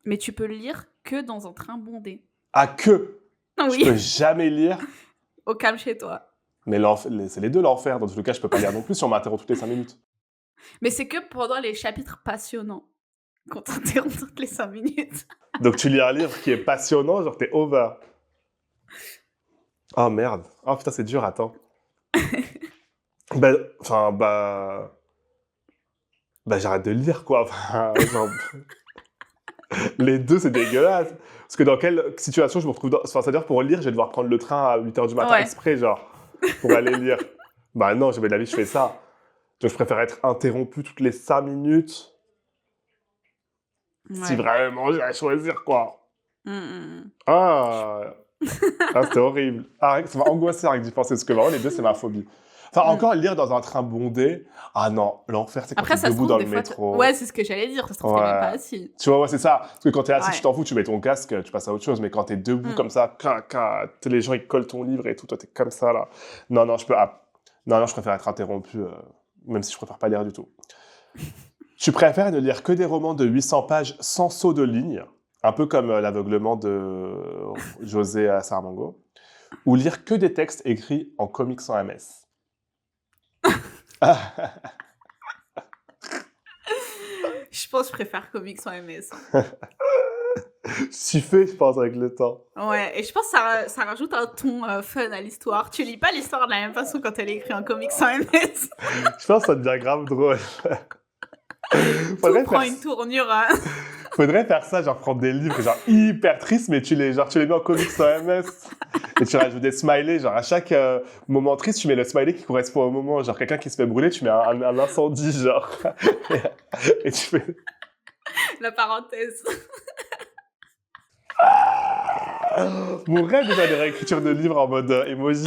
Mais tu peux lire que dans un train bondé. Ah, que je Oui, peux jamais lire, au calme chez toi. mais c'est les deux l'enfer. Dans tous les cas, je peux pas lire non plus si on m'interrompt toutes les 5 minutes. Mais c'est que pendant les chapitres passionnants qu'on t'interrompt toutes les 5 minutes. Donc tu lis un livre qui est passionnant, genre t'es over. Oh merde. Oh putain, c'est dur, attends. Enfin, j'arrête de lire, quoi. Enfin, genre, les deux, c'est dégueulasse. Parce que dans quelle situation je me retrouve Enfin, c'est-à-dire, pour lire, je vais devoir prendre le train à 8h du matin Ouais. exprès, genre, pour aller lire. Bah non, jamais de la vie, je fais ça. Donc, je préfère être interrompu toutes les 5 minutes, si Ouais. vraiment j'ai à choisir, quoi. Mmh, mmh, mmh. Ah, c'était horrible. Ah, rien que ça m'a angoissé avec d'y penser, parce que vraiment, les deux, c'est ma phobie. Enfin, Mmh. encore lire dans un train bondé. Ah non, l'enfer, c'est quand Après, t'es ça se debout trouve, dans des le fois, métro. ouais, c'est ce que j'allais dire, ça se trouve, tu même pas Ouais. assis. Tu vois, ouais, c'est ça. Parce que quand t'es assis, Ouais. tu t'en fous, tu mets ton casque, tu passes à autre chose. Mais quand t'es debout Mmh. comme ça, les gens, ils collent ton livre et tout, toi, t'es comme ça, là. Non, non, non, je préfère être interrompu, même si je préfère pas lire du tout. Tu préfères ne lire que des romans de 800 pages sans saut de ligne, un peu comme L'aveuglement de José Saramago, ou lire que des textes écrits en comics sans MS? Je pense que je préfère comics sans MS. Kiffé, je pense, avec le temps. Ouais, et je pense que ça rajoute un ton fun à l'histoire. Tu lis pas l'histoire de la même façon quand elle est écrite en comics sans MS. Je pense que ça devient grave drôle. Tout prend une tournure. Faudrait faire ça, genre prendre des livres genre hyper tristes, mais tu les mets en comics sans MS. Et tu rajoutes des smileys, genre à chaque moment triste, tu mets le smiley qui correspond au moment. Genre quelqu'un qui se fait brûler, tu mets un incendie, genre. Et tu fais... La parenthèse. Mon rêve déjà de réécriture de livres en mode emoji.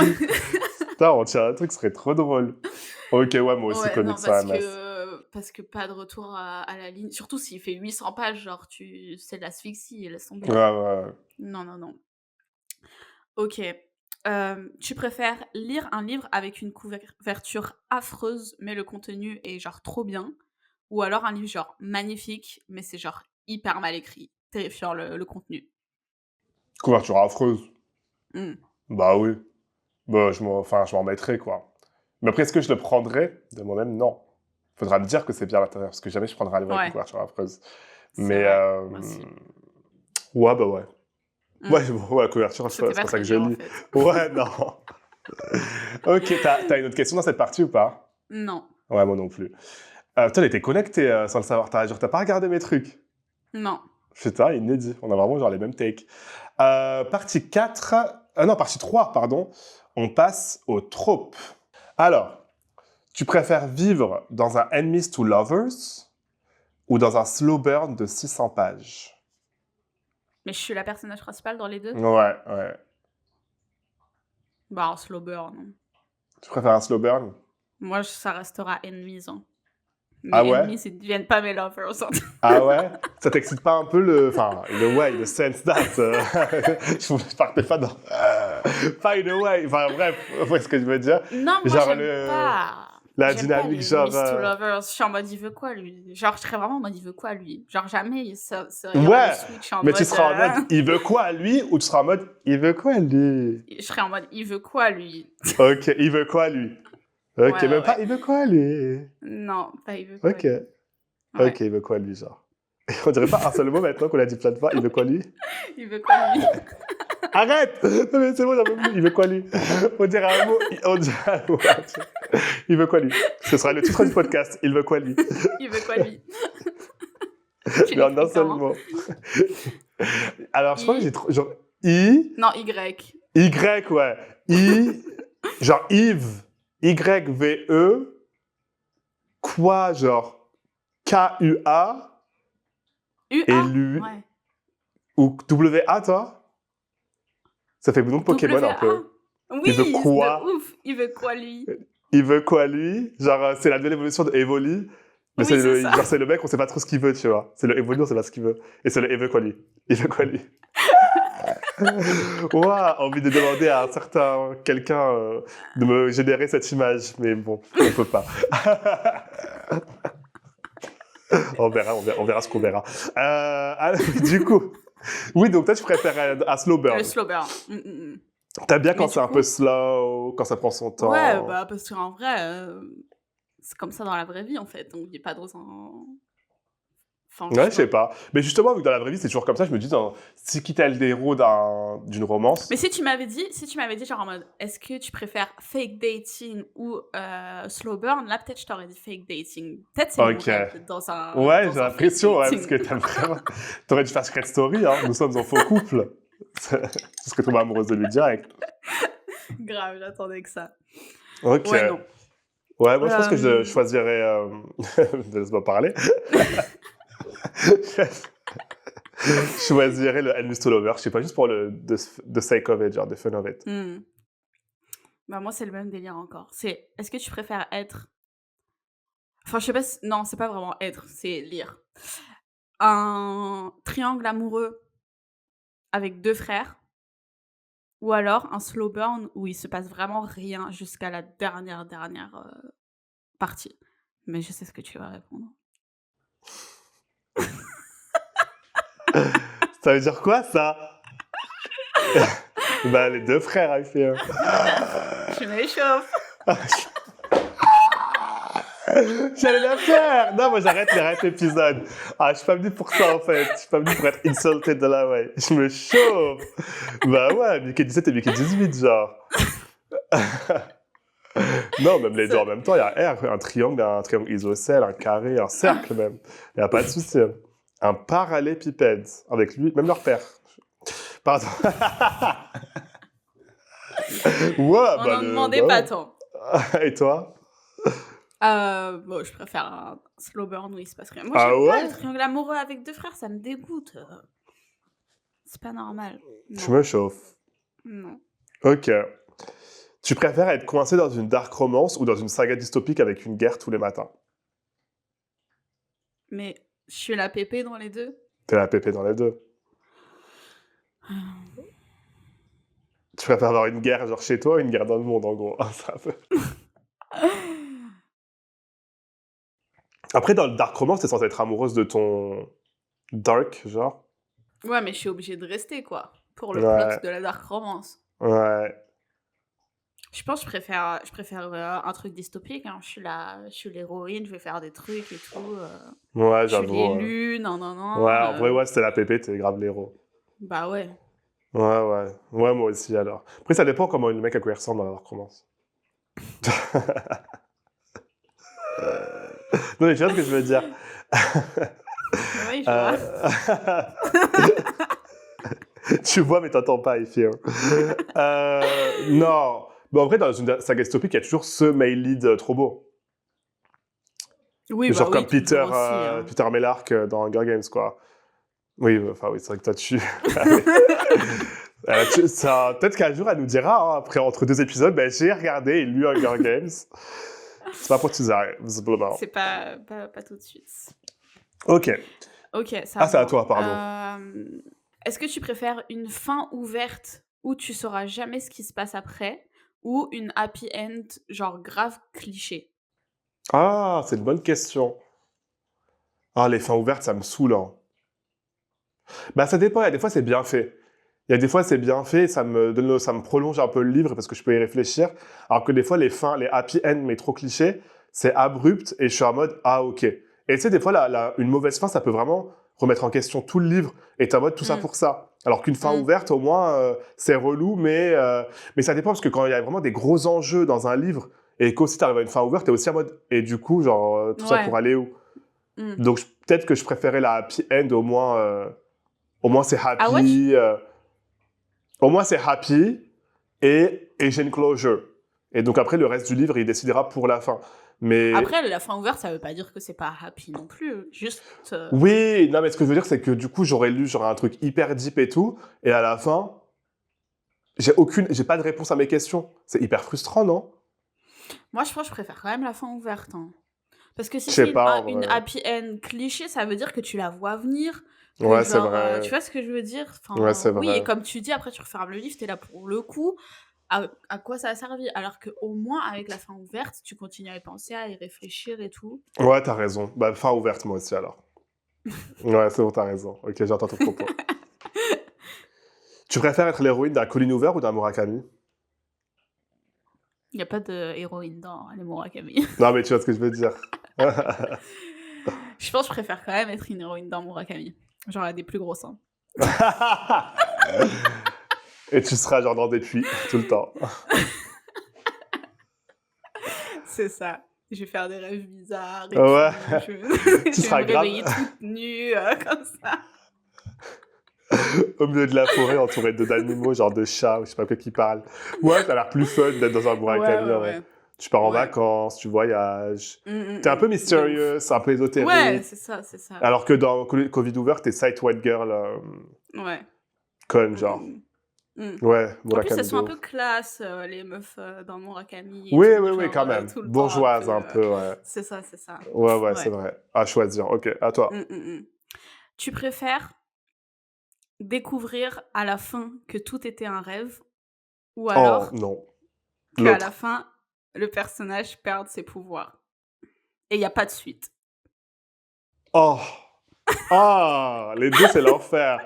Putain, on tient un truc, ce serait trop drôle. Ok, ouais, moi aussi, Ouais, non, comics sans MS. parce que pas de retour à la ligne. Surtout s'il fait 800 pages, genre, c'est de l'asphyxie, laisse tomber. Ouais, ouais. Non, non, non. Ok. Tu préfères lire un livre avec une couverture affreuse, mais le contenu est genre trop bien, ou alors un livre genre magnifique, mais c'est genre hyper mal écrit, terrifiant le contenu. Couverture affreuse. Hmm. Bah oui. Bah, je m'en mettrais, quoi. Mais après, est-ce que je le prendrais de moi-même? Non. Faudra me dire que c'est bien à l'intérieur, parce que jamais je prendrai un livre avec Ouais, une couverture affreuse. c'est Mais, vrai. Moi aussi. ouais, bah ouais. Hmm. Ouais, bon, ouais, la couverture, c'est C'était pas pas ça très que je dur, en lis. fait. Ouais, non. Ok, t'as une autre question dans cette partie ou pas? Non, Ouais, moi non plus. Putain, elle était connectée sans le savoir. T'as pas regardé mes trucs? non. Putain, inédit. On a vraiment genre les mêmes takes. Partie 4... non, partie 3, pardon. On passe aux tropes. Alors, tu préfères vivre dans un Enemies to Lovers ou dans un slow burn de 600 pages? Mais je suis la personnage principale dans les deux? Ouais, ouais. Bah, un slow burn. Tu préfères un slow burn? Moi, ça restera Enemies. Hein. Ah Mes ouais? ennemis, ils deviennent pas mes lovers. Ah ouais? Ça t'excite pas un peu le way, the sense that je partais pas dans... pas in a way, enfin bref, vous voyez ce que je veux dire? Non, moi, Genre j'aime pas. la J'aime pas dynamique, les genre... Enemies to lovers. Je suis en mode, il veut quoi, lui? Genre, je serais vraiment en mode, il veut quoi, lui? Genre, jamais, il y aura le Ouais, switch en mais mode... tu seras en mode, il veut quoi, lui? Ou tu seras en mode, il veut quoi, lui? Je serais en mode, il veut quoi, lui? Ok, il veut quoi, lui? Ok, Ouais, même ouais. pas, il veut quoi, lui? Non, pas il veut quoi, Ok, lui. Ouais. ok, il veut quoi, lui, genre? On dirait pas un seul mot maintenant qu'on l'a dit plein de fois, il veut quoi, lui? Il veut quoi, lui? Arrête! Non mais c'est bon, j'en peux plus. Il veut quoi, lui? On dirait un mot. On dirait un mot. Il veut quoi, lui? Ce sera le titre du podcast. Il veut quoi, lui? Il veut quoi, lui? Tu Mais en un l'écris seul comment? mot. Alors, je crois que I... j'ai trop... Genre, I... Non, Y. Y, ouais. I... Genre, Yves. Y-V-E. Quoi, genre... K-U-A. U-A? Et lui... Ouais. Ou W-A, toi? Ça fait nom de Pokémon, un W-A? peu. Oui, Il veut quoi? de ouf. Il veut quoi, lui? Il veut quoi, lui? Genre, c'est la nouvelle évolution de Evoli. Mais Oui, c'est ça. c'est le mec, on sait pas trop ce qu'il veut, tu vois. C'est le évolué, on sait pas ce qu'il veut. Et c'est le il veut quoi, lui? Il veut quoi, lui? Ouah, envie de demander à un certain quelqu'un de me générer cette image, mais bon, on peut pas. On verra ce qu'on verra. Alors, du coup, oui, donc toi, tu préfères un slow Le burn. slow burn. T'aimes bien Mais quand du c'est un peu coup, slow, quand ça prend son ouais, temps. bah, parce qu'en vrai, c'est comme ça dans la vraie vie, en fait. On vit pas dans un... Enfin, je Ouais, sais je sais pas. pas. Mais justement, vu que dans la vraie vie, c'est toujours comme ça, je me dis, si quitte le héros d'une romance, Mais si tu m'avais dit genre en mode, est-ce que tu préfères fake dating ou slow burn, là peut-être je t'aurais dit fake dating. Peut-être c'est mon ok. rêve d'être Ouais, j'ai dans un fake l'impression, ouais, parce dating. que t'aimes vraiment. T'aurais dû faire Secret Story, hein. Nous sommes en faux couple. Tu serais tombée amoureuse de lui direct. Grave, j'attendais que ça. Ok. Ouais, non. Ouais, moi je pense que je Euh, choisirais. Laisse-moi parler. Je choisirais le Enemies to Lovers. Je sais pas, juste pour the sake of it, genre the fun of it. hmm. Bah moi c'est le même délire encore. C'est, est-ce que tu préfères être... Enfin je sais pas si... Non, c'est pas vraiment être, c'est lire. Un triangle amoureux avec deux frères, ou alors un slow burn où il se passe vraiment rien jusqu'à la dernière partie. Mais je sais ce que tu vas répondre. Ça veut dire quoi, ça? Bah, les deux frères, I feel. Je m'échauffe. J'allais la faire! Non, moi j'arrête l'épisode. Ah, je suis pas venu pour ça en fait. Je suis pas venu pour être insulted de la way. Je me chauffe! Bah ouais, Mickey 17 et Mickey 18, genre. Non, même les deux en même temps, il y a R, un triangle isocèle, un carré, un cercle même. Il n'y a pas de souci. Un parallépipède, avec lui, même leur père. Pardon. Ouais, On bah n'en demandait pas tant. Et toi? Bon, je préfère un slow burn où il se passe rien. Moi, Ah j'aime pas le ouais? triangle amoureux avec deux frères, ça me dégoûte. C'est pas normal. Je Non, me chauffe. non. Ok. Tu préfères être coincé dans une dark romance ou dans une saga dystopique avec une guerre tous les matins? Mais je suis la pépé dans les deux. T'es la pépé dans les deux. Tu préfères avoir une guerre genre chez toi ou une guerre dans le monde en gros? C'est un peu- Après, dans le dark romance, t'es censé être amoureuse de ton dark, genre. Ouais, mais je suis obligée de rester, quoi. Pour le plot Ouais, de la dark romance. ouais. Je pense que je préfère un truc dystopique. Hein. Je suis l'héroïne, je vais faire des trucs et tout. Ouais, Je suis j'avoue. l'élu, non, non, Ouais, non. en vrai, ouais, c'était la pépé, t'es grave l'héros. Bah ouais. Ouais, ouais. Ouais, moi aussi, alors. Après, ça dépend comment le mec à quoi il ressemble dans la dark romance. Non, mais tu vois ce que je veux dire. Oui, je vois. Euh, Tu vois, mais t'entends pas, Ify. Non. Bon, après, dans une saga dystopique, il y a toujours ce male lead trop beau. Oui, bah Genre oui, comme Peter, toujours aussi. Hein. Peter Mellark dans Hunger Games, quoi. Oui, enfin, oui, c'est vrai que toi, tu... Peut-être qu'un jour, elle nous dira, hein, après, entre deux épisodes, ben, j'ai regardé et lu Hunger Games. C'est pas pour tout arrêter, visiblement. C'est pas tout de suite. Ok. Ok, ça Ah, c'est à va. toi, pardon. Est-ce que tu préfères une fin ouverte où tu sauras jamais ce qui se passe après ou une happy end genre grave cliché? Ah, c'est une bonne question. Ah, les fins ouvertes, ça me saoule, hein. Bah, ça dépend. Il y a des fois, c'est bien fait. Il y a des fois, c'est bien fait, ça me prolonge un peu le livre parce que je peux y réfléchir. Alors que des fois, les happy end, mais trop clichés, c'est abrupt et je suis en mode, ah, ok. Et tu sais, des fois, une mauvaise fin, ça peut vraiment remettre en question tout le livre et t'es en mode tout ça Mm, pour ça. Alors qu'une fin mm. ouverte, au moins, c'est relou, mais ça dépend parce que quand il y a vraiment des gros enjeux dans un livre et qu'aussi t'arrives à une fin ouverte, t'es aussi en mode, et du coup, genre, tout ça Ouais. pour aller où? Mm. Donc, peut-être que je préférais la happy end, au moins c'est Ah ouais? happy. Au moins, c'est happy et j'ai une closure. Et donc, après, le reste du livre, il décidera pour la fin. Mais Après, la fin ouverte, ça veut pas dire que c'est pas happy non plus. Juste. oui, non, mais ce que je veux dire, c'est que du coup, j'aurais un truc hyper deep et tout. Et à la fin, j'ai pas de réponse à mes questions. C'est hyper frustrant, non? Moi, je pense que je préfère quand même la fin ouverte. Hein. Parce que Je si sais c'est pas, en une vrai. happy end cliché, ça veut dire que tu la vois venir, que Ouais, c'est genre, tu vrai. vois ce que je veux dire? Ouais, Enfin, c'est oui et vrai. comme tu dis, après tu refermes le livre, tu es là pour le coup, à quoi ça a servi? Alors qu'au moins avec la fin ouverte, tu continues à y penser, à y réfléchir et tout. Ouais, t'as raison. Bah, fin ouverte, moi aussi, alors. Ouais, c'est bon, t'as raison. Ok, j'entends ton propos. Tu préfères être l'héroïne d'un Colin Hoover ou d'un Murakami? Il y a pas de héroïne dans les Murakami. Non, mais tu vois ce que je veux dire. Je pense que je préfère quand même être une héroïne dans Murakami. Genre, elle a des plus gros seins. Et tu seras genre dans des puits tout le temps. C'est ça. Je vais faire des rêves bizarres et Ouais, tout. tu Je vais seras me réveiller grave toute nue, comme ça. au milieu de la forêt entourée d'animaux, genre de chats ou je sais pas quoi qui parlent. Ouais, ça a l'air plus fun d'être dans un Ouais, Murakami ouais, en vrai. ouais. Tu pars en Ouais. vacances, tu voyages. T'es un peu De ouf. mysterious, un peu Ouais, ésotérique. c'est ça, c'est ça. Alors que dans Covid Over, t'es sight white girl Ouais. con, Mm, genre. mm, mm. Ouais, En plus, elles Murakami de sont un ouf. peu classe, les meufs dans Murakami et Oui, tout. oui, oui, Genre, quand même. tout le temps un peu. Bourgeoise un peu, ouais. C'est ça, c'est ça. Ouais, ouais, c'est Ouais. vrai. À choisir. Ok, à Mm, toi. mm, mm. Tu préfères découvrir à la fin que tout était un rêve ou Oh, alors non. qu'à la L'autre. fin, le personnage perde ses pouvoirs et il n'y a pas de suite? Oh. Ah, les deux, c'est l'enfer.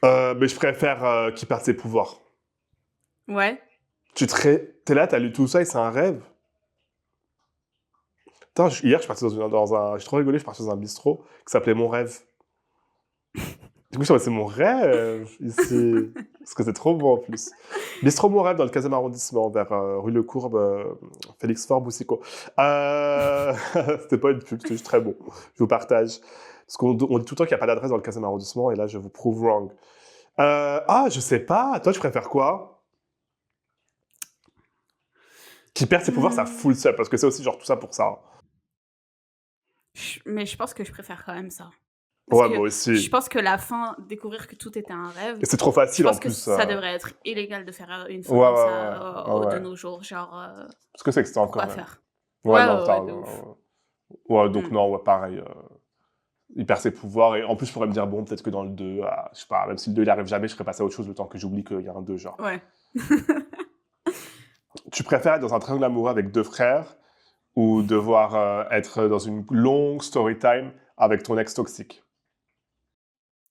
Mais je préfère qu'il perde ses pouvoirs. Ouais. T'es là, t'as lu tout ça et c'est un rêve. Putain, hier, je suis parti dans un. J'ai trop rigolé, je suis parti dans un bistrot qui s'appelait Mon Rêve. Du coup, je suis en mode, c'est mon rêve ici. Parce que c'est trop beau en plus. Bistrot Mon Rêve dans le 15e arrondissement, vers rue Le Courbe, Félix Faure, Boussicot. C'était pas une pub, c'était juste très bon. Je vous partage. Parce qu'on dit tout le temps qu'il n'y a pas d'adresse dans le 15e arrondissement et là, je vous prouve wrong. Je sais pas. Toi, tu préfères quoi? Qui perd ses pouvoirs, ça Mmh. fout le seul, parce que c'est aussi genre tout ça pour ça. Mais je pense que je préfère quand même ça. Parce Ouais, que moi je aussi. pense que la fin, découvrir que tout était un Et rêve, c'est trop je facile en pense que plus. ça devrait être illégal de faire une Ouais, fin ouais, comme ouais. ça Ouais, de ouais. nos jours. Genre, Parce que c'est excitant quand pourquoi même. faire? Ouais, Ouais, non, ouais, ouais, de ouf. ouais, donc Mm. non, ouais, pareil. Il perd ses pouvoirs. Et en plus, je pourrais me dire, bon, peut-être que dans le 2, je sais pas, même si le 2 il arrive jamais, je serais passé à autre chose le temps que j'oublie qu'il y a un 2, genre. Ouais. Tu préfères être dans un triangle amoureux avec deux frères ou devoir être dans une longue story time avec ton ex toxique?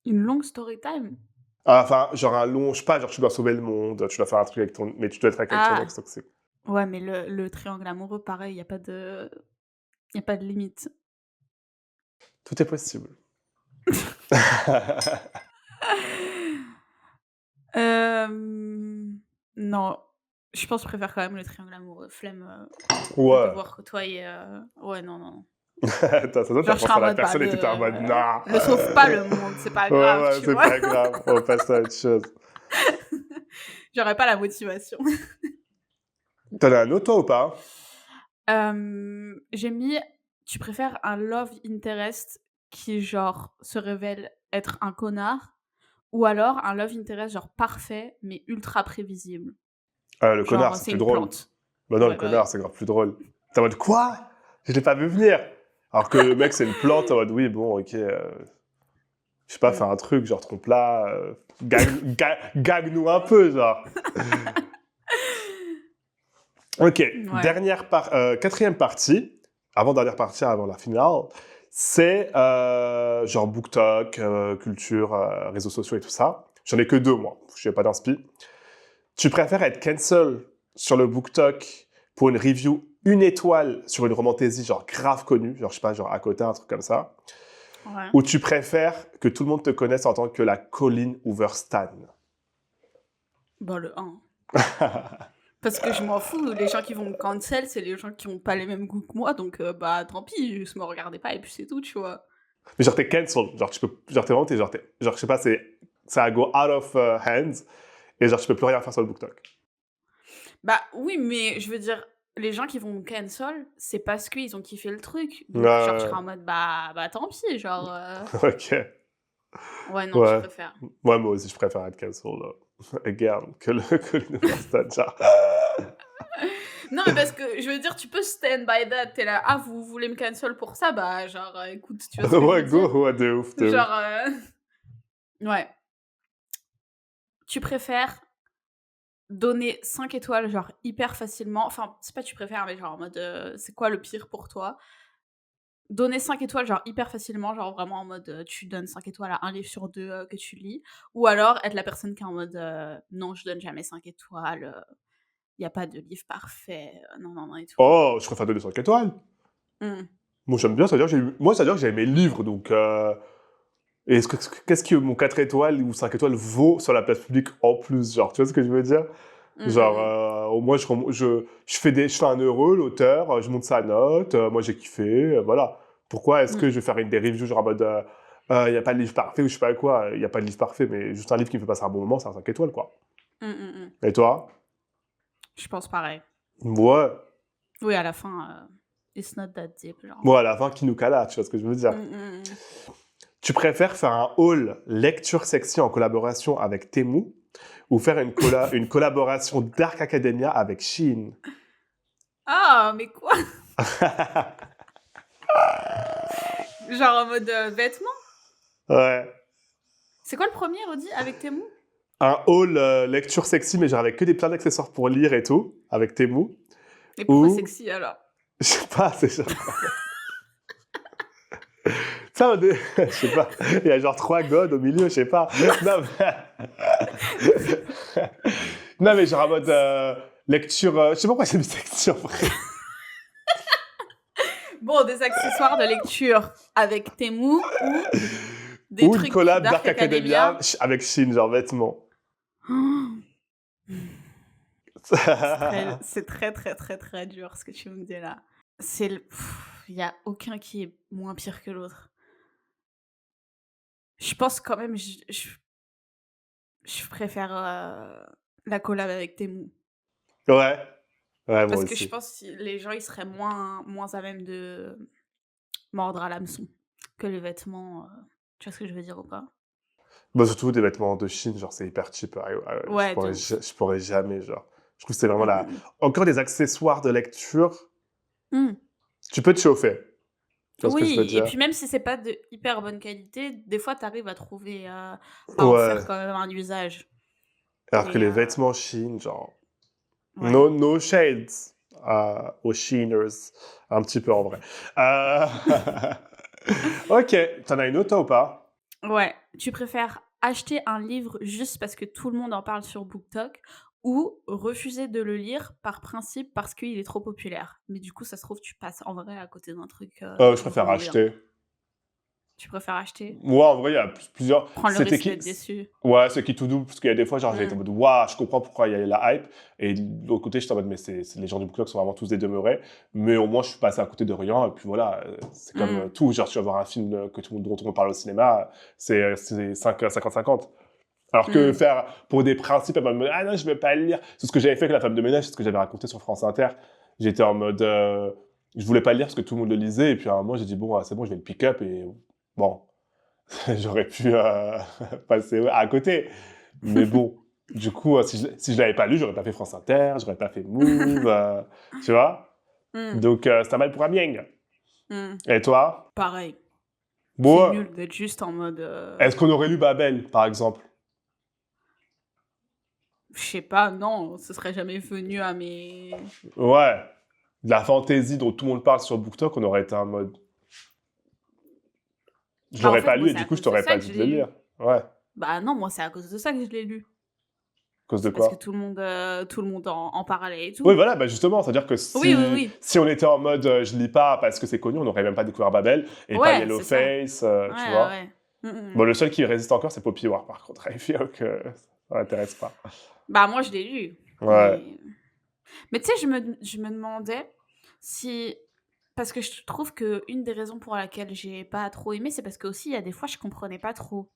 Une longue story time? Enfin, genre un long, je sais pas, genre tu dois sauver le monde, tu dois faire un truc avec ton. Mais tu dois être avec ton Ah, ex toxique. ouais, mais le triangle amoureux, pareil, y a pas de limite. Tout est possible. Non, je pense que je préfère quand même le triangle amoureux. Flemme de Ouais. devoir côtoyer. Ouais, non, non, non. Attends, ça doit Genre, t'as je serais pensé en à la mode, bah, personne et t'étais en mode, non. le sauve pas le monde, c'est pas Ouais, grave, ouais, tu c'est vois. pas grave. On va passer à autre chose. J'aurais pas la motivation. T'en as un autre, toi, ou pas? J'ai mis, tu préfères un love interest qui, genre, se révèle être un connard ou alors un love interest, genre, parfait, mais ultra prévisible. Le connard, Genre, c'est c'est plus une drôle. plante. Bah non, le Ouais, bah connard, oui. c'est grave plus drôle. T'es en mode, quoi? Je l'ai pas vu venir. Alors que le mec, c'est une plante, en mode, oui, bon, ok. Je sais pas, Mm. faire un truc, genre trompe-là. Gagne-nous un peu, genre. Ok, Ouais. quatrième partie, avant-dernière partie, avant la finale, c'est genre BookTok, culture, réseaux sociaux et tout ça. J'en ai que deux, moi. Je n'ai pas d'inspi. Tu préfères être cancel sur le BookTok pour une review une étoile sur une romantaisie genre grave connue, genre je sais pas, genre à côté, un truc comme ça, Ouais. ou tu préfères que tout le monde te connaisse en tant que la Colleen Hoover Stan? Bah, le 1. Parce que je m'en fous, les gens qui vont me cancel, c'est les gens qui ont pas les mêmes goûts que moi, donc bah tant pis, juste me regardez pas et puis c'est tout, tu vois. Mais genre t'es cancel, genre tu peux, genre t'es vraiment, genre je sais pas, ça a go out of hands, et genre tu peux plus rien faire sur le BookTok. Bah oui, mais je veux dire, les gens qui vont me cancel, c'est parce qu'ils ont kiffé le truc. Donc genre je serai Ouais, en mode bah tant pis, genre ok, ouais non, je ouais. préfère. Moi aussi je préfère être cancel, là. Again, que le Colleen Hoover Stan, genre. Non, mais parce que je veux dire, tu peux stand by that. Tu es là: «Ah, vous voulez me cancel pour ça? Bah, genre, écoute», tu vois ce que je Ouais, veux dire? go, ouais, de ouf, de ouf. Genre, ouais. Tu préfères donner 5 étoiles, genre, hyper facilement, enfin, c'est pas tu préfères, mais genre en mode, c'est quoi le pire pour toi? Donner 5 étoiles, genre, hyper facilement, genre vraiment en mode, tu donnes 5 étoiles à un livre sur 2 que tu lis, ou alors être la personne qui est en mode, «Non, je donne jamais 5 étoiles, il y a pas de livre parfait, non, non, non» et tout. Oh, je préfère donner 5 étoiles. Mmh. Moi, j'aime bien, ça veut dire que moi, ça veut dire que j'ai aimé le livre, donc et qu'est-ce que mon 4 étoiles ou 5 étoiles vaut sur la place publique en plus, genre, tu vois ce que je veux dire? Mmh, Genre, mmh mh. au moins, je fais un heureux, l'auteur, je monte sa note, moi j'ai kiffé, voilà. Pourquoi est-ce Mmh. que je vais faire des reviews genre en mode, il y a pas de livre parfait ou je sais pas quoi, il y a pas de livre parfait, mais juste un livre qui me fait passer un bon moment, c'est un 5 étoiles, quoi. Mmh, mmh mh. Et toi? Je pense pareil. Ouais. Oui, à la fin, it's not that deep, genre. Moi, à la fin, qui nous cala, tu vois ce que je veux dire? Mmh, mmh mh. Tu préfères faire un haul lecture sexy en collaboration avec Temu ou faire une collaboration Dark Academia avec Shein? Ah, mais quoi? Genre en mode, vêtements? Ouais. C'est quoi le premier er redis? Avec Temu? Un haul lecture sexy, mais genre avec que des plein d'accessoires pour lire et tout, avec Temu. Et pourquoi Ou, sexy alors? je sais pas, c'est genre. Ça, je sais pas, il y a genre 3 godes au milieu, je sais pas. Non, non, mais genre en mode lecture. Je sais pas pourquoi j'ai mis sexy en vrai. Bon, des accessoires de lecture avec Temu ou des Ou une trucs collab Dark Dark Academia Academia. avec Shein, genre vêtements. C'est très, très, très, très dur ce que tu me dis là. C'est le il y a aucun qui est moins pire que l'autre. Je pense quand même je préfère, la collab avec Temu. Ouais, ouais, moi Parce que je aussi. pense que les gens, ils seraient moins à même de mordre à l'hameçon que les vêtements, tu vois ce que je veux dire ou pas? Bah, surtout des vêtements de Chine, genre c'est hyper cheap. Ouais, de ouf. Je pourrais jamais, genre. Je trouve que c'est vraiment Mmh, la. mmh mh. Encore des accessoires de lecture, Mmh. tu peux te chauffer. Tu vois ce que je veux Oui et dire? puis même si c'est pas de hyper bonne qualité, des fois tu arrives à trouver, à en faire Ouais. quand même un usage Alors que et les vêtements Chine, genre. ouais. No shades aux Sheiners. Un petit peu en vrai. Euh, ok, t'en as une autre toi, ou pas? Ouais, tu préfères acheter un livre juste parce que tout le monde en parle sur BookTok ou refuser de le lire par principe parce qu'il est trop populaire? Mais du coup, ça se trouve, tu passes en vrai à côté d'un truc, Je préfère vraiment bien. acheter. Tu préfères acheter? Moi, en vrai, il y a plusieurs. Prendre le C'était risque qui? d'être déçu? Ouais, c'est qui tout double, parce qu'il y a des fois, genre, j'ai été Mmh. en mode, waouh, je comprends pourquoi il y a la hype. Et de l'autre côté, j'étais en mode, mais les gens du book club sont vraiment tous des demeurés. Mais au moins, je suis passé à côté de rien. Et puis voilà, c'est comme Mmh. tout. Genre, tu vas voir un film dont on parle au cinéma, c'est 50-50. Alors que Mmh. faire pour des principes, elle va me dire, ah non, je vais pas le lire. C'est ce que j'avais fait avec La Femme de ménage, c'est ce que j'avais raconté sur France Inter. J'étais en mode, je voulais pas le lire parce que tout le monde le lisait. Et puis à un moment, j'ai dit, bon, c'est bon, je vais le pick up. Et bon, j'aurais pu passer à côté. Mais bon, du coup, si je l'avais pas lu, j'aurais pas fait France Inter, j'aurais pas fait Move, tu vois. Mmh. Donc, c'est un mal pour un bien. Mmh. Et toi? Pareil. C'est Bon, nul d'être juste en mode, est-ce qu'on aurait lu Babel, par exemple? je sais pas, non, ce serait jamais venu à mes Ouais. De la fantasy dont tout le monde parle sur BookTok, on aurait été en mode. Je bah, en l'aurais fait, pas moi, lu et c'est du à coup, je cause de t'aurais ça pas que je dit de le l'ai lire. lu. Ouais. À Bah, non, moi, c'est à cause de ça que je l'ai lu. cause de C'est parce que quoi? tout le monde en parlait et Oui, tout. voilà, bah justement, c'est-à-dire que Oui, oui, oui. si on était en mode je lis pas parce que c'est connu, on n'aurait même pas découvert Babel et pas Ouais, Yellow c'est ça. Face, Ouais, tu ouais, vois. ouais. Mmh, mmh Bon, mh. le seul qui résiste encore, c'est Poppy War, par contre. I feel que ça m'intéresse pas. Bah, moi, je l'ai lu, Ouais. mais tu sais, je me demandais si parce que je trouve qu'une des raisons pour laquelle j'ai pas trop aimé, c'est parce qu'aussi, il y a des fois, je comprenais pas trop.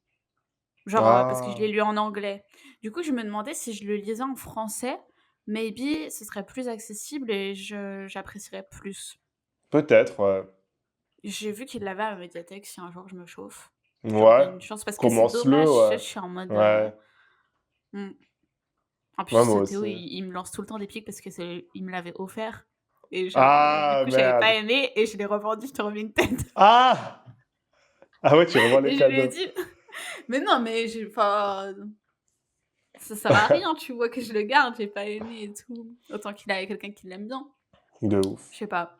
Genre, parce que je l'ai Ah, lu en anglais. Du coup, je me demandais si je le lisais en français, maybe ce serait plus accessible et j'apprécierais plus. peut-être, ouais. J'ai vu qu'il l'avait à la médiathèque, si un jour je me chauffe, je leur Ouais. donne une chance parce que c'est Commence-le, dommage, tu sais, ouais. je suis en mode, Ouais. mmh, En plus, Ouais, moi Théo, aussi. il me lance tout le temps des pics parce que il me l'avait offert. Et genre, du Ah, coup, j'avais pas merde. aimé et je l'ai revendu sur Vinted. Ah! Ah ouais, tu revends les Et je lui ai cadeaux. dit, mais non, mais enfin, ça sert à rien, tu vois, que je le garde, j'ai pas aimé et tout. Autant qu'il a quelqu'un qui l'aime bien. De ouf. Je sais pas.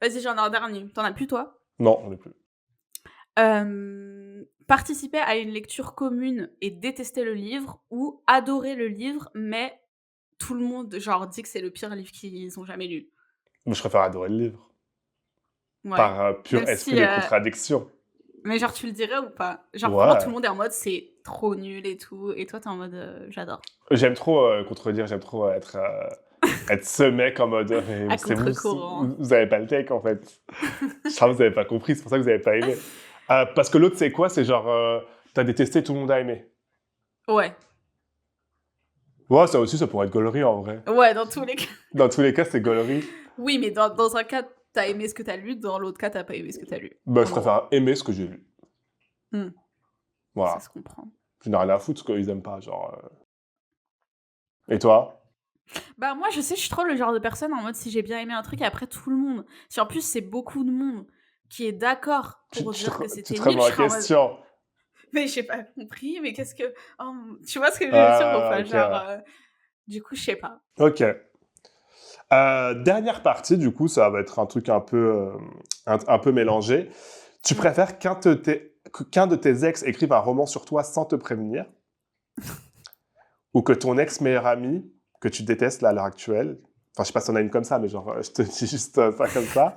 Vas-y, j'en ai un dernier. T'en as plus, toi? Non, on n'est plus. Participer à une lecture commune et détester le livre, ou adorer le livre, mais tout le monde, genre, dit que c'est le pire livre qu'ils ont jamais lu. Mais je préfère adorer le livre. Ouais. Par pur Même esprit si, des contradictions. mais genre, tu le dirais ou pas? Genre, vraiment, tout le Ouais. monde est en mode, c'est trop nul et tout, et toi, t'es en mode, j'adore. J'aime trop contredire, j'aime trop être ce mec en mode À c'est vous, contre-courant. vous avez pas le take en fait. Je crois que vous avez pas compris, c'est pour ça que vous avez pas aimé. Parce que l'autre, c'est quoi? C'est genre, t'as détesté, tout le monde a aimé. Ouais. Ouais, ça aussi, ça pourrait être gaulerie en vrai. Ouais, dans tous les cas. Dans tous les cas, c'est gaulerie. Oui, mais dans un cas, t'as aimé ce que t'as lu, dans l'autre cas, t'as pas aimé ce que t'as lu. Bah, En je gros. préfère aimer ce que j'ai lu. Hmm, ça Voilà. se comprend. Je n'ai rien à foutre ce qu'ils aiment pas, genre. Et toi? Bah, moi, je sais, je suis trop le genre de personne en mode si j'ai bien aimé un truc, et après tout le monde. Si en plus c'est beaucoup de monde qui est d'accord pour dire que Tu c'était te nul, remets je en serais en mode. question. Mais j'ai pas compris, mais qu'est-ce que. Oh, tu vois ce que je veux dire ou Ah, pas? ok. Genre. Du coup, je sais pas. Ok. Dernière partie, du coup, ça va être un truc un peu mélangé. Tu Mm. préfères qu'un de tes ex écrive un roman sur toi sans te prévenir, ou que ton ex-meilleur ami, que tu détestes là, à l'heure actuelle, enfin, je sais pas si on a une comme ça, mais genre, je te dis juste ça comme ça,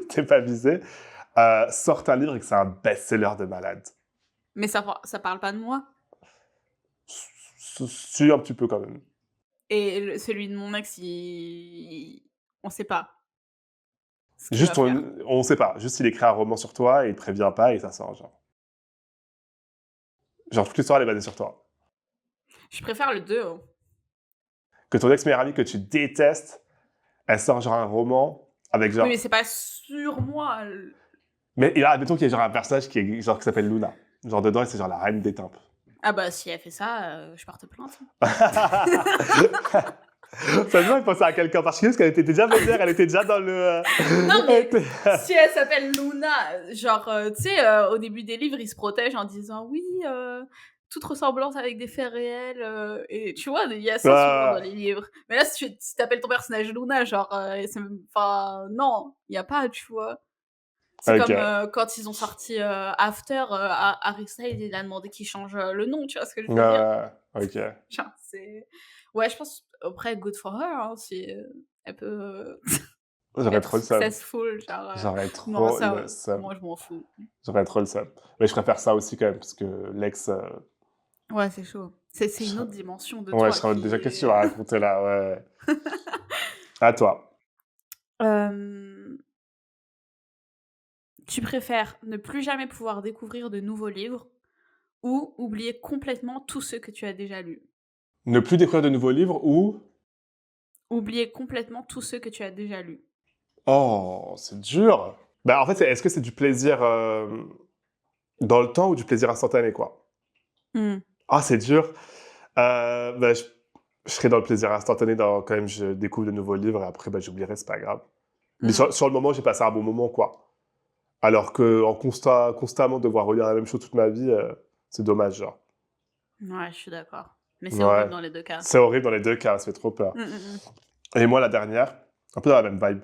t'es pas visé, sorte un livre et que c'est un best-seller de malade. Mais ça parle pas de moi. Si, un petit peu quand même. Et celui de mon ex, on sait pas ce qu'il va Juste, faire. on sait pas. Juste, il écrit un roman sur toi et il te prévient pas et ça sort, genre. Genre, toute l'histoire, elle est basée sur toi. Je préfère le 2. Que ton ex-meilleure amie que tu détestes, elle sort genre un roman avec Oui, genre... mais c'est pas sur moi. Mais là, admettons qu'il y a genre un personnage qui s'appelle Luna. Genre dedans, c'est genre la reine des tempes. Ah bah, si elle fait ça, je porte plainte. Ça se voit, elle pensait à quelqu'un en particulier parce qu'elle était déjà vénère, elle était déjà dans le... Non, mais elle était- si elle s'appelle Luna, genre, tu sais, au début des livres, ils se protègent en disant oui, toute ressemblance avec des faits réels. Et tu vois, il y a ça souvent dans Ah, les livres. Mais là, si t'appelles ton personnage Luna, genre, enfin, non, il n'y a pas, tu vois. C'est ok. comme quand ils ont sorti After, Harry Styles, il a demandé qu'il change le nom, tu vois ce que je veux dire? Ok. Genre, c'est. Ouais, je pense, après, good for her, hein, si elle peut J'aurais être trop le seum. successful, genre. J'aurais Non, trop le ça, seum. moi, je m'en fous. J'aurais trop le seum. Mais je préfère ça aussi quand même, parce que l'ex... Ouais, c'est chaud. C'est je une serais- autre dimension de Ouais, je toi serais en mode, déjà, qui qu'est-ce que tu est. vas raconter là? Ouais. À toi. Euh, Tu préfères ne plus jamais pouvoir découvrir de nouveaux livres ou oublier complètement tous ceux que tu as déjà lus? Ne plus découvrir de nouveaux livres ou... Oublier complètement tous ceux que tu as déjà lus. Oh, c'est dur. Bah, en fait, est-ce que c'est du plaisir dans le temps ou du plaisir instantané, quoi? Hmm. Ah, c'est dur. Bah, je serais dans le plaisir instantané quand même je découvre de nouveaux livres et après, bah, j'oublierai, c'est pas grave. Mais Hmm. sur le moment, j'ai passé un bon moment, quoi. Alors qu'en constamment devoir relire la même chose toute ma vie, c'est dommage, genre. Ouais, je suis d'accord. Mais c'est Ouais. horrible dans les deux cas. C'est horrible dans les deux cas, ça fait trop peur. Hmm, hmm, hmm. Et moi, la dernière, un peu dans la même vibe.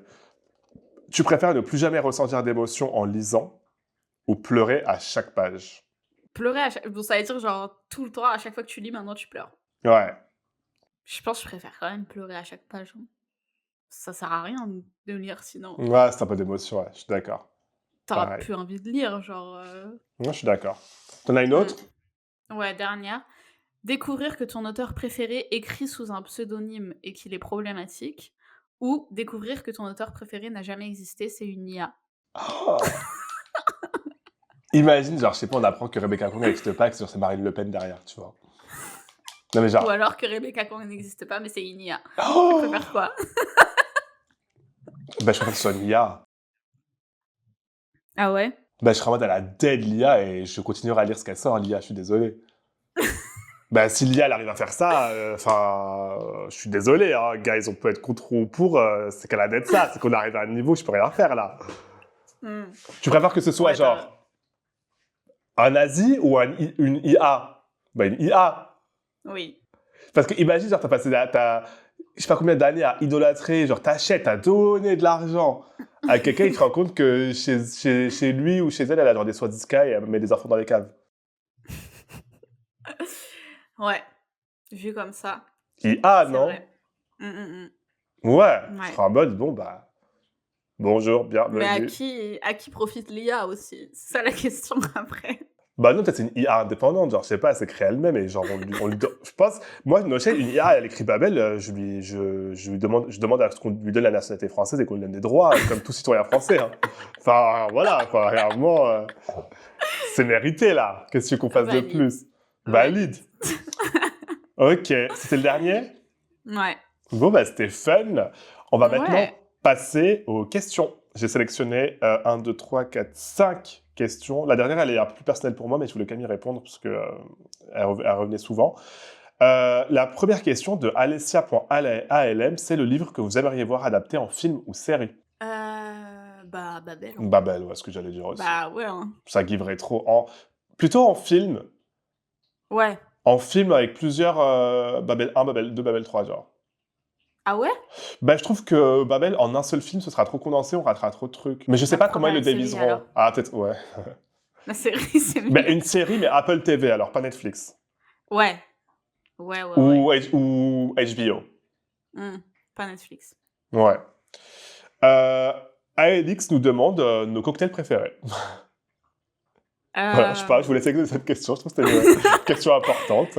Tu préfères ne plus jamais ressentir d'émotion en lisant ou pleurer à chaque page? Pleurer à chaque. Bon, ça veut dire genre tout le temps, à chaque fois que tu lis, maintenant tu pleures. Ouais. Je pense que je préfère quand même pleurer à chaque page, hein. Ça sert à rien de lire sinon. Ouais, c'est un peu d'émotion, ouais, je suis d'accord. T'auras Pareil. plus envie de lire, genre. Moi, je suis d'accord. T'en as une Hmm. autre? Ouais, dernière. Découvrir que ton auteur préféré écrit sous un pseudonyme et qu'il est problématique, ou découvrir que ton auteur préféré n'a jamais existé, c'est une IA. Oh. Imagine, genre, je sais pas, on apprend que Rebecca Kong n'existe pas, que c'est Marine Le Pen derrière, tu vois. Non, mais Ou genre... alors que Rebecca Kong n'existe pas, mais c'est une IA. Tu Oh. préfères quoi? Bah, je préfère que ce soit une IA. Ah ouais? Bah, je serais en mode à la dead l'IA et je continuerai à lire ce qu'elle sort, l'IA, je suis désolé. Bah, si l'IA, elle arrive à faire ça, enfin, je suis désolé, hein, guys, on peut être contre ou pour, c'est qu'elle a d'être ça, c'est qu'on arrive à un niveau où je peux rien faire, là. Mmh. Tu préfères que ce soit, Ouais, t'as genre, un nazi ou une IA? Bah, une IA. oui. Parce que imagine, genre, t'as passé, je sais pas combien d'années à idolâtrer, genre, t'as donné de l'argent à quelqu'un, il te rend compte que chez lui ou chez elle, elle a genre des soi-disca et elle met des enfants dans les caves. Ouais, vu comme ça, IA, c'est non? vrai. Mmh. Ouais, je Ouais. serais en mode, bon, bah, bonjour, Mais bienvenue. à qui profite l'IA aussi? C'est ça la question après. Bah non, peut-être c'est une IA indépendante, genre, je sais pas, elle s'est créée elle-même et genre, je pense, moi, Nochelle, une IA, elle écrit Babel, je demande à ce qu'on lui donne la nationalité française et qu'on lui donne des droits, comme tout citoyen français, hein. Enfin, voilà, quoi, réellement, c'est mérité, là. Qu'est-ce que tu veux qu'on fasse de Valide, plus? Valide. valide. Ok, c'était le dernier? Ouais. Bon, bah, c'était fun. On va maintenant Ouais. passer aux questions. J'ai sélectionné 1, 2, 3, 4, 5 questions. La dernière, elle est un peu plus personnelle pour moi, mais je voulais quand même y répondre parce que elle revenait souvent. La première question de Alessia.alm, c'est le livre que vous aimeriez voir adapté en film ou série. Bah, Babel, hein. Babel, ouais, ce que j'allais dire aussi. Bah, ouais, hein. Ça giverait trop. Plutôt Ouais. en film avec plusieurs Babel 1, Babel 2, Babel 3, genre. Ah ouais? Bah, je trouve que Babel, en un seul film, ce sera trop condensé, on ratera trop de trucs. Mais je sais Bah, pas pourquoi comment pas ils le la série déviseront. alors? Ah, peut-être, ouais. La série, c'est Mais mieux. une série, mais Apple TV, alors, pas Netflix. Ouais. Ouais. Ou HBO. Mmh. Pas Netflix. Ouais. Euh, ALX nous demande nos cocktails préférés. Voilà, je sais pas, je Hem, voulais essayer cette question, je trouve que c'était une question importante.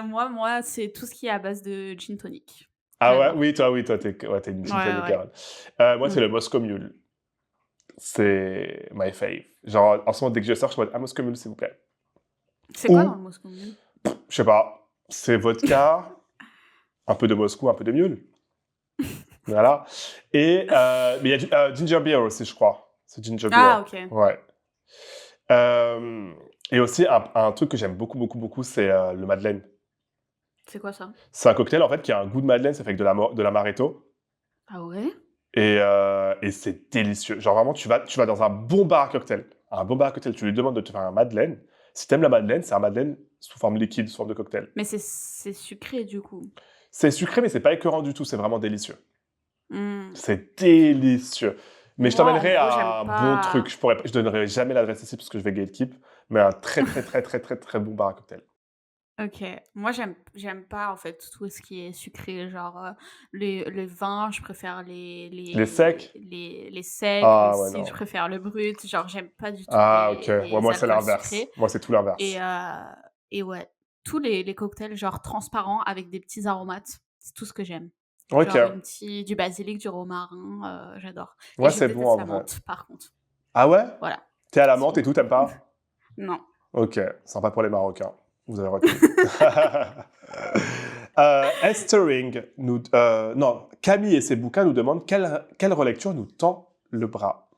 moi, c'est tout ce qui est à base de gin tonic. Ah ouais, J'adore. oui, toi, t'es une gin tonic Ouais. girl. Moi, c'est Mmh. le Moscow Mule. C'est my fave. Genre, en ce moment, dès que je sors, je suis en mode, ah, Moscow Mule, s'il vous plaît. C'est quoi dans le Ou, Moscow Mule? je sais pas, c'est vodka, un peu de Moscou, un peu de Mule. Voilà. Et, mais il y a ginger beer aussi, je crois. C'est ginger beer. Ah OK. Ouais. Et aussi, un truc que j'aime beaucoup, c'est le Madeleine. C'est quoi ça? C'est un cocktail, en fait, qui a un goût de Madeleine, c'est fait avec de l'amaretto. Ah ouais? Et c'est délicieux. Genre, vraiment, tu vas dans un bon bar à cocktail. Un bon bar à cocktail, tu lui demandes de te faire un Madeleine. Si t'aimes la Madeleine, c'est un Madeleine sous forme liquide, sous forme de cocktail. Mais c'est sucré du coup? C'est sucré, mais c'est pas écœurant du tout, c'est vraiment délicieux. Mmh. C'est délicieux. Mais je Moi, en t'emmènerai gros, j'aime à un bon truc. pas Je donnerai jamais l'adresse ici parce que je vais gatekeep, mais un très bon bar à cocktail. OK. Moi, j'aime pas, en fait, tout ce qui est sucré, genre, les vins, je préfère Les secs? les secs, le Ah ouais, cidre, je non. préfère le brut, genre, j'aime pas du tout Ah ok. Ouais, les moi c'est alcools l'inverse. sucrés Moi c'est tout et l'inverse. ouais, tous les cocktails, genre, transparents avec des petits aromates, c'est tout ce que j'aime. Ok. Genre du basilic, du romarin, j'adore et Ouais, je c'est bon déteste en la vrai. menthe, par contre. Ah ouais? Voilà, T'es à la c'est menthe et bon. tout, t'aimes pas? Non. Ok, sympa pour les Marocains. Vous avez retenu. Estering non, Camille et ses bouquins nous demandent quelle relecture nous tend le bras.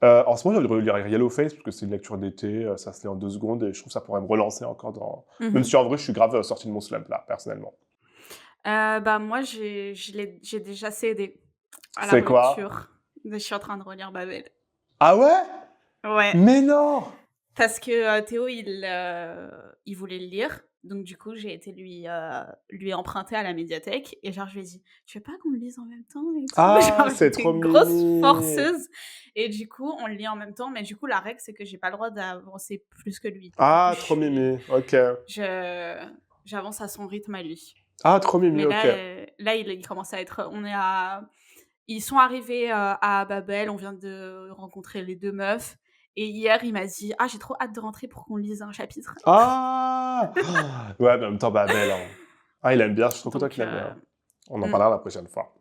En ce moment, j'ai envie de relire Yellowface, parce que c'est une lecture d'été, ça se lit en 2 secondes, et je trouve que ça pourrait me relancer encore dans... Même Mmh. si en vrai, je suis grave sorti de mon slump, là, personnellement. Bah, moi, j'ai déjà cédé à la C'est quoi? relecture. Je suis en train de relire Babel. Ah ouais? Ouais, Mais non! parce que, Théo, il voulait le lire, donc du coup, j'ai été lui emprunter à la médiathèque et genre, je lui ai dit: «Tu veux pas qu'on le lise en même temps et tout?» Ah, Genre, c'est j'étais trop une grosse mimi! forceuse et du coup, on le lit en même temps, mais du coup, la règle, c'est que j'ai pas le droit d'avancer plus que lui. Du coup, Ah, trop mimi, ok. je j'avance à son rythme à lui. Ah, trop mimi, Mais ok. là, il commence à être ils sont arrivés, à Babel, on vient de rencontrer les 2 meufs et hier, il m'a dit: «Ah, j'ai trop hâte de rentrer pour qu'on lise un chapitre». Ah! Ouais, mais en même temps, Babel, hein. Ah, il aime bien, je suis trop content Donc qu'il aime bien. On en mmh, parlera la prochaine fois.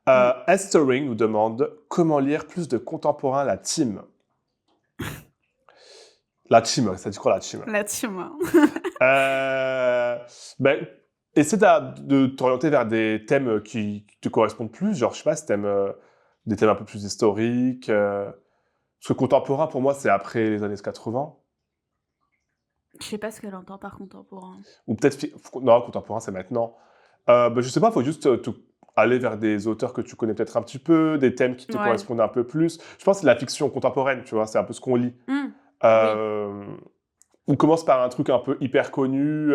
mmh, Estering nous demande comment lire plus de contemporains la team. La team, ça dit quoi la team? là-dessus, moi. Euh, ben, essaie de t'orienter vers des thèmes qui te correspondent plus, genre, je sais pas, si t'aimes des thèmes un peu plus historiques. Parce que contemporain, pour moi, c'est après les années 80. Je sais pas ce qu'elle entend par contemporain. Ou peut-être non, contemporain, c'est maintenant. Je sais pas, il faut juste, aller vers des auteurs que tu connais peut-être un petit peu, des thèmes qui te Ouais. correspondent un peu plus. Je pense que c'est la fiction contemporaine, tu vois? C'est un peu ce qu'on lit. Mmh. Oui. Hem, on commence par un truc un peu hyper connu,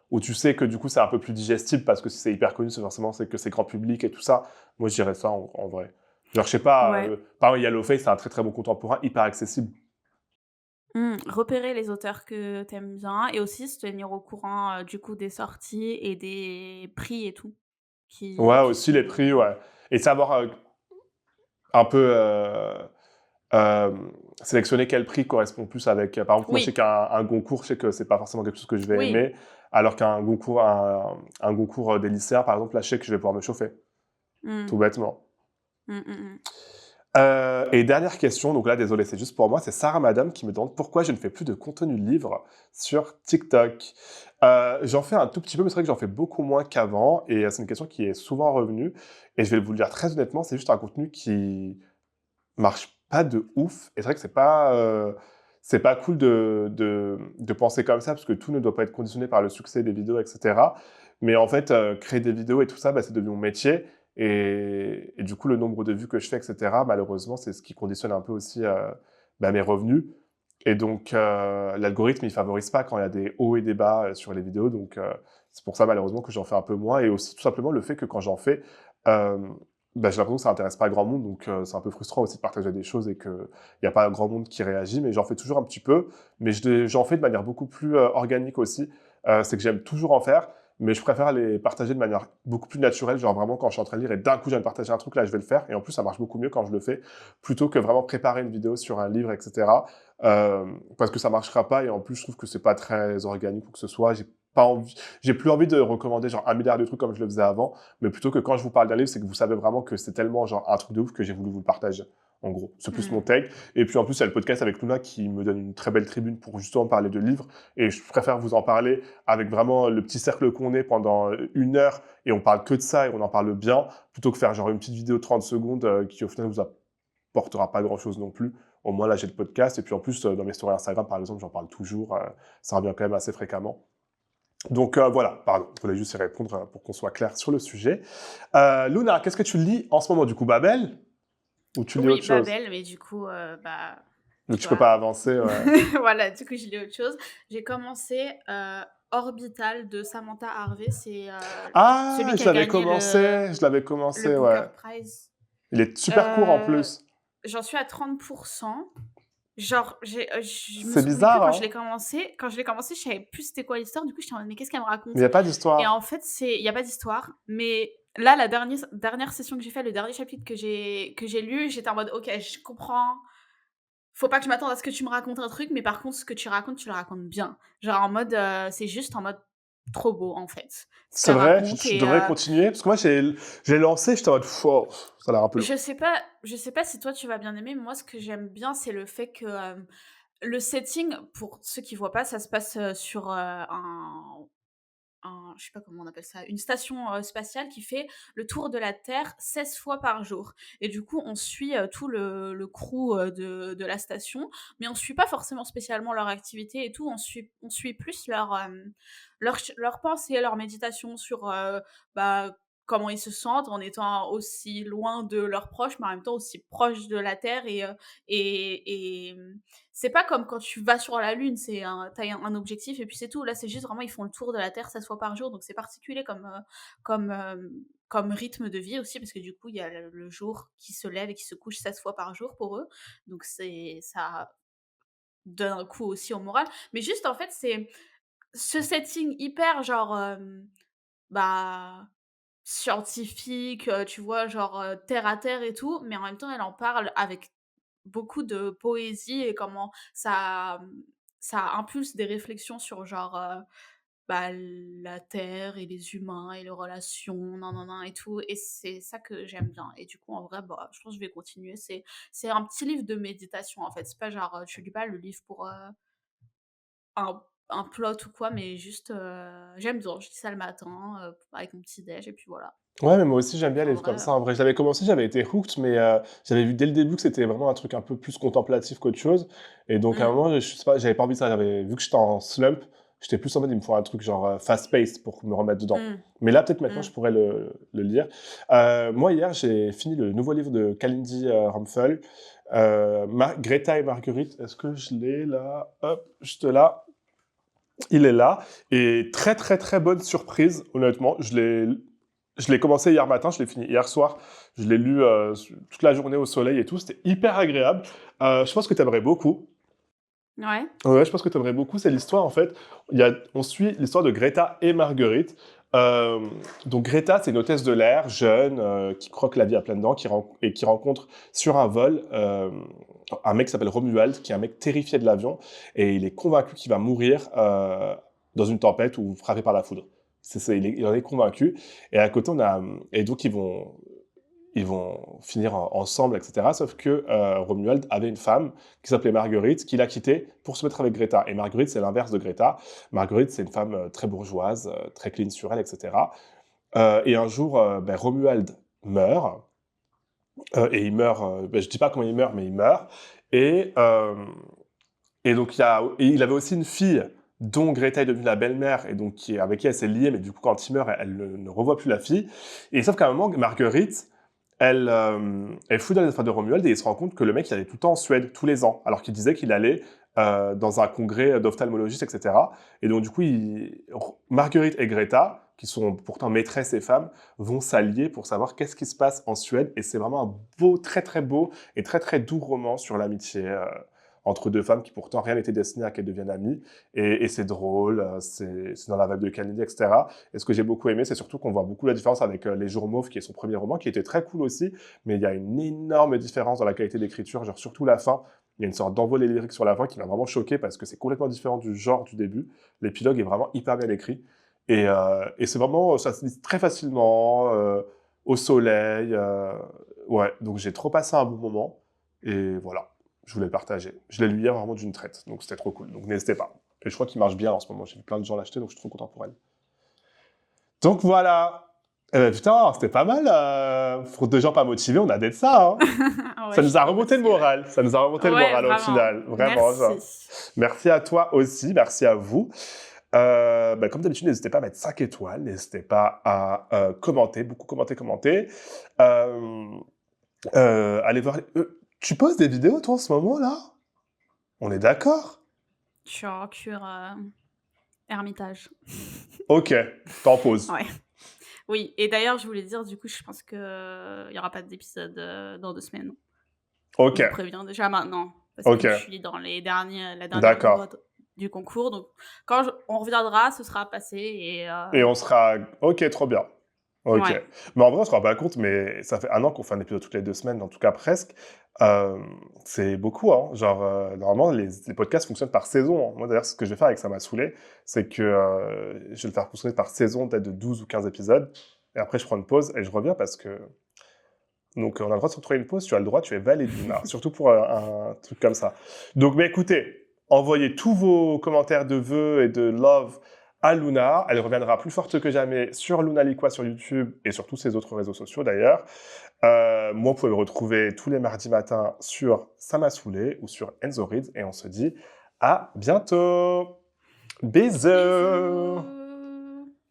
où tu sais que du coup, c'est un peu plus digestible parce que si c'est hyper connu, c'est que c'est grand public et tout ça. Moi, je dirais ça en vrai. Genre, je sais pas, Ouais. par exemple, Yellowface, c'est un très, très bon contemporain, hyper accessible. Repérer les auteurs que t'aimes bien et aussi se tenir au courant, du coup des sorties et des prix et tout Ouais, qui aussi les prix, sont ouais, et savoir, un peu, sélectionner quel prix correspond plus avec, par exemple, moi, je sais oui, qu'un Goncourt, je sais que c'est pas forcément quelque chose que je vais oui. aimer, alors qu'un Goncourt un Goncourt, des lycéens, par exemple, là, je sais que je vais pouvoir me chauffer, Mmh. tout bêtement. Mmh, mmh mh. Et dernière question, donc là, désolé, c'est juste pour moi, c'est Sarah Madame qui me demande pourquoi je ne fais plus de contenu livre sur TikTok. J'en fais un tout petit peu, mais c'est vrai que j'en fais beaucoup moins qu'avant, et c'est une question qui est souvent revenue, et je vais vous le dire très honnêtement, c'est juste un contenu qui marche pas de ouf, et c'est vrai que c'est pas cool de penser comme ça, parce que tout ne doit pas être conditionné par le succès des vidéos, et cetera. Mais en fait, créer des vidéos et tout ça, bah, c'est devenu mon métier, et du coup, le nombre de vues que je fais, et cetera, malheureusement, c'est ce qui conditionne un peu aussi, bah, mes revenus, et donc l'algorithme, il favorise pas quand il y a des hauts et des bas, sur les vidéos, donc c'est pour ça, malheureusement, que j'en fais un peu moins, et aussi, tout simplement, le fait que quand j'en fais, hem bah, j'ai l'impression que ça intéresse pas grand monde, donc c'est un peu frustrant aussi de partager des choses et qu'il y a pas grand monde qui réagit, mais j'en fais toujours un petit peu. Mais j'en fais de manière beaucoup plus, organique aussi. C'est que j'aime toujours en faire, mais je préfère les partager de manière beaucoup plus naturelle, genre vraiment quand je suis en train de lire et d'un coup, j'ai envie de partager un truc, là, je vais le faire, et en plus, ça marche beaucoup mieux quand je le fais, plutôt que vraiment préparer une vidéo sur un livre, et cetera. Parce que ça marchera pas, et en plus, je trouve que c'est pas très organique ou que ce soit. J'ai plus envie de recommander genre 1 milliard de trucs comme je le faisais avant, mais plutôt que quand je vous parle d'un livre, c'est que vous savez vraiment que c'est tellement genre un truc de ouf que j'ai voulu vous le partager. En gros, c'est plus mon Mmh. take. Et puis en plus, il y a le podcast avec Luna qui me donne une très belle tribune pour justement parler de livres. Et je préfère vous en parler avec vraiment le petit cercle qu'on est pendant 1 heure, et on parle que de ça et on en parle bien, plutôt que faire genre une petite vidéo de 30 secondes qui au final vous apportera pas grand chose non plus. Au moins là, j'ai le podcast. Et puis en plus, dans mes stories Instagram, par exemple, j'en parle toujours. Ça revient quand même assez fréquemment. Donc voilà, pardon, je voulais juste y répondre pour qu'on soit clair sur le sujet. Luna, qu'est-ce que tu lis en ce moment du coup, Babel? Ou tu lis Oui, autre chose? Babel, mais du coup, bah, Donc tu tu peux vois? pas avancer, ouais. Voilà, du coup, je lis autre chose. J'ai commencé, Orbital de Samantha Harvey, c'est, Ah, celui qui a gagné je l'avais le commencé, Booker ouais. Prize. Il est super court en Heu, plus. J'en suis à 30. Genre, je me C'est souvenais plus bizarre, quand je hein? l'ai commencé. Quand je l'ai commencé, je savais plus c'était quoi l'histoire. Du coup, j'étais en mode: «Mais qu'est-ce qu'elle me Mais il raconte?» y a pas Et en d'histoire. fait, il y a pas d'histoire, mais là, la dernière session que j'ai fait, le dernier chapitre que j'ai lu, j'étais en mode: «OK, je comprends. Faut pas que je m'attende à ce que tu me racontes un truc, mais par contre, ce que tu racontes, tu le racontes bien». Genre en mode, c'est juste en mode trop beau, en fait, ce C'est qu'elle vrai, raconte tu et devrais continuer, parce que moi j'ai lancé, j'étais en mode: «Wow, ça a l'air un peu long». je sais pas si toi tu vas bien aimer, mais moi ce que j'aime bien, c'est le fait que, le setting, pour ceux qui voient pas, ça se passe, sur, je sais pas comment on appelle ça, une station, spatiale qui fait le tour de la Terre 16 fois par jour et du coup, on suit, tout le crew, de la station, mais on suit pas forcément spécialement leur activité et tout, on suit plus leur pensée, leur méditation sur, bah, comment ils se sentent en étant aussi loin de leurs proches, mais en même temps aussi proches de la Terre et c'est pas comme quand tu vas sur la Lune, tu as un objectif et puis c'est tout. Là, c'est juste vraiment ils font le tour de la Terre 16 fois par jour, donc c'est particulier comme rythme de vie aussi parce que du coup, il y a le jour qui se lève et qui se couche 16 fois par jour pour eux. Donc ça donne un coup aussi au moral. Mais juste en fait, c'est ce setting hyper genre, bah, scientifique, tu vois? Genre, terre à terre et tout, mais en même temps, elle en parle avec beaucoup de poésie et comment ça impulse des réflexions sur genre, bah, la terre et les humains et les relations, nin nin nin et tout et c'est ça que j'aime bien et du coup, en vrai, bah, je pense que je vais continuer. C'est un petit livre de méditation, en fait. C'est pas genre, tu lis pas le livre pour, un un plot ou quoi, mais juste, j'aime bien. Je lis ça le matin, avec mon petit déj et puis voilà. Ouais, mais moi aussi j'aime bien En les trucs comme vrai, ça. En vrai, j'avais commencé, j'avais été hooked, mais j'avais vu dès le début que c'était vraiment un truc un peu plus contemplatif qu'autre chose. Et donc à un mmh, moment, je sais pas, j'avais pas envie de ça. Vu que j'étais en slump, j'étais plus en mode, il me faut un truc genre fast-paced pour me remettre dedans. mmh, Mais là, peut-être maintenant, mmh. je pourrais le lire. Moi, hier, j'ai fini le nouveau livre de Kalindi Rumpel, Greta et Marguerite. Est-ce que je l'ai là? Hop, juste là. Il est là. Et très, très, très bonne surprise, honnêtement. Je l'ai commencé hier matin, je l'ai fini hier soir. Je l'ai lu toute la journée au soleil et tout. C'était hyper agréable. Je pense que tu aimerais beaucoup. Ouais, Ouais, je pense que tu aimerais beaucoup. C'est l'histoire, en fait. On suit l'histoire de Greta et Marguerite. Euh, donc, Greta, c'est une hôtesse de l'air, jeune, qui croque la vie à pleines dents et qui rencontre sur un vol un mec qui s'appelle Romuald, qui est un mec terrifié de l'avion. Et il est convaincu qu'il va mourir dans une tempête ou frappé par la foudre. Il en est convaincu. Et à côté, et donc, ils vont finir ensemble, etc. Sauf que Romuald avait une femme qui s'appelait Marguerite, qu'il a quittée pour se mettre avec Greta. Et Marguerite, c'est l'inverse de Greta. Marguerite, c'est une femme très bourgeoise, très clean sur elle, etc. Et un jour, Romuald meurt. Et il meurt, je dis pas comment il meurt, mais il meurt. Et, euh, et donc, et il avait aussi une fille dont Greta est devenue la belle-mère, et donc avec qui elle s'est liée, mais du coup, quand il meurt, elle ne revoit plus la fille. Et sauf qu'à un moment, Marguerite, elle fouille dans les affaires de Romuald et il se rend compte que le mec, il allait tout le temps en Suède, tous les ans, alors qu'il disait qu'il allait dans un congrès d'ophtalmologistes, etc. Et donc, du coup, Marguerite et Greta, qui sont pourtant maîtresses et femmes, vont s'allier pour savoir qu'est-ce qui se passe en Suède. Et c'est vraiment un beau, très, très beau et très, très doux roman sur l'amitié entre deux femmes qui pourtant rien n'était destiné à qu'elles deviennent amies. Et c'est drôle, c'est dans la vibe de Kennedy, etc. Et ce que j'ai beaucoup aimé, c'est surtout qu'on voit beaucoup la différence avec Les Jours Mauves, qui est son premier roman, qui était très cool aussi, mais il y a une énorme différence dans la qualité d'écriture, genre surtout la fin. Il y a une sorte d'envolée lyrique sur la fin qui m'a vraiment choqué parce que c'est complètement différent du genre du début. L'épilogue est vraiment hyper bien écrit. Et c'est vraiment, ça se lit très facilement, au soleil. Ouais, donc j'ai trop passé un bon moment. Et voilà, je voulais le partager. Je l'ai lu hier vraiment d'une traite, donc c'était trop cool. Donc n'hésitez pas. Et je crois qu'il marche bien en ce moment. J'ai vu plein de gens l'acheter, donc je suis trop content pour elle. Donc voilà. Eh ben, putain, c'était pas mal. Pour deux gens pas motivés, on a d'être ça. Hein. Ouais, Ça je nous a trouve remonté le aussi, ouais. moral. Ça nous a remonté le Ouais, moral au vraiment. final. Vraiment. Genre. Merci. Merci à toi aussi. Merci à vous. Comme d'habitude, n'hésitez pas à mettre 5 étoiles. N'hésitez pas à commenter. Beaucoup commenter, commenter. Euh, allez voir. Tu poses des vidéos, toi, en ce moment, là? On est d'accord? Je suis en cure, ermitage. Ok, t'en poses. Ouais. Oui, et d'ailleurs, je voulais dire, du coup, je pense qu'il y aura pas d'épisode, dans 2 semaines. Ok, Je vous préviens déjà maintenant, parce ok, que je suis dans la dernière ligne d'accord. droite du concours, donc quand on reviendra, ce sera passé et Et on sera... Ok, trop bien. Ok. ouais. Mais en vrai, on se rend pas compte, mais ça fait un an qu'on fait un épisode toutes les 2 semaines, en tout cas presque. Euh, c'est beaucoup, hein. Genre, normalement, les podcasts fonctionnent par saison. Hein. Moi, d'ailleurs, ce que je vais faire avec Ça m'a saoulé, c'est que je vais le faire fonctionner par saison, peut-être de 12 ou 15 épisodes. Et après, je prends une pause et je reviens parce que... Donc, on a le droit de se retrouver une pause, tu as le droit, tu es valide, Luna. Surtout pour un truc comme ça. Donc, mais écoutez, envoyez tous vos commentaires de vœux et de love à Luna. Elle reviendra plus forte que jamais sur Luna Liqua sur YouTube et sur tous ses autres réseaux sociaux d'ailleurs. Moi, vous pouvez me retrouver tous les mardis matins sur Ça m'a saoulé ou sur Enzo Reads et on se dit à bientôt. Bisous. Bisous.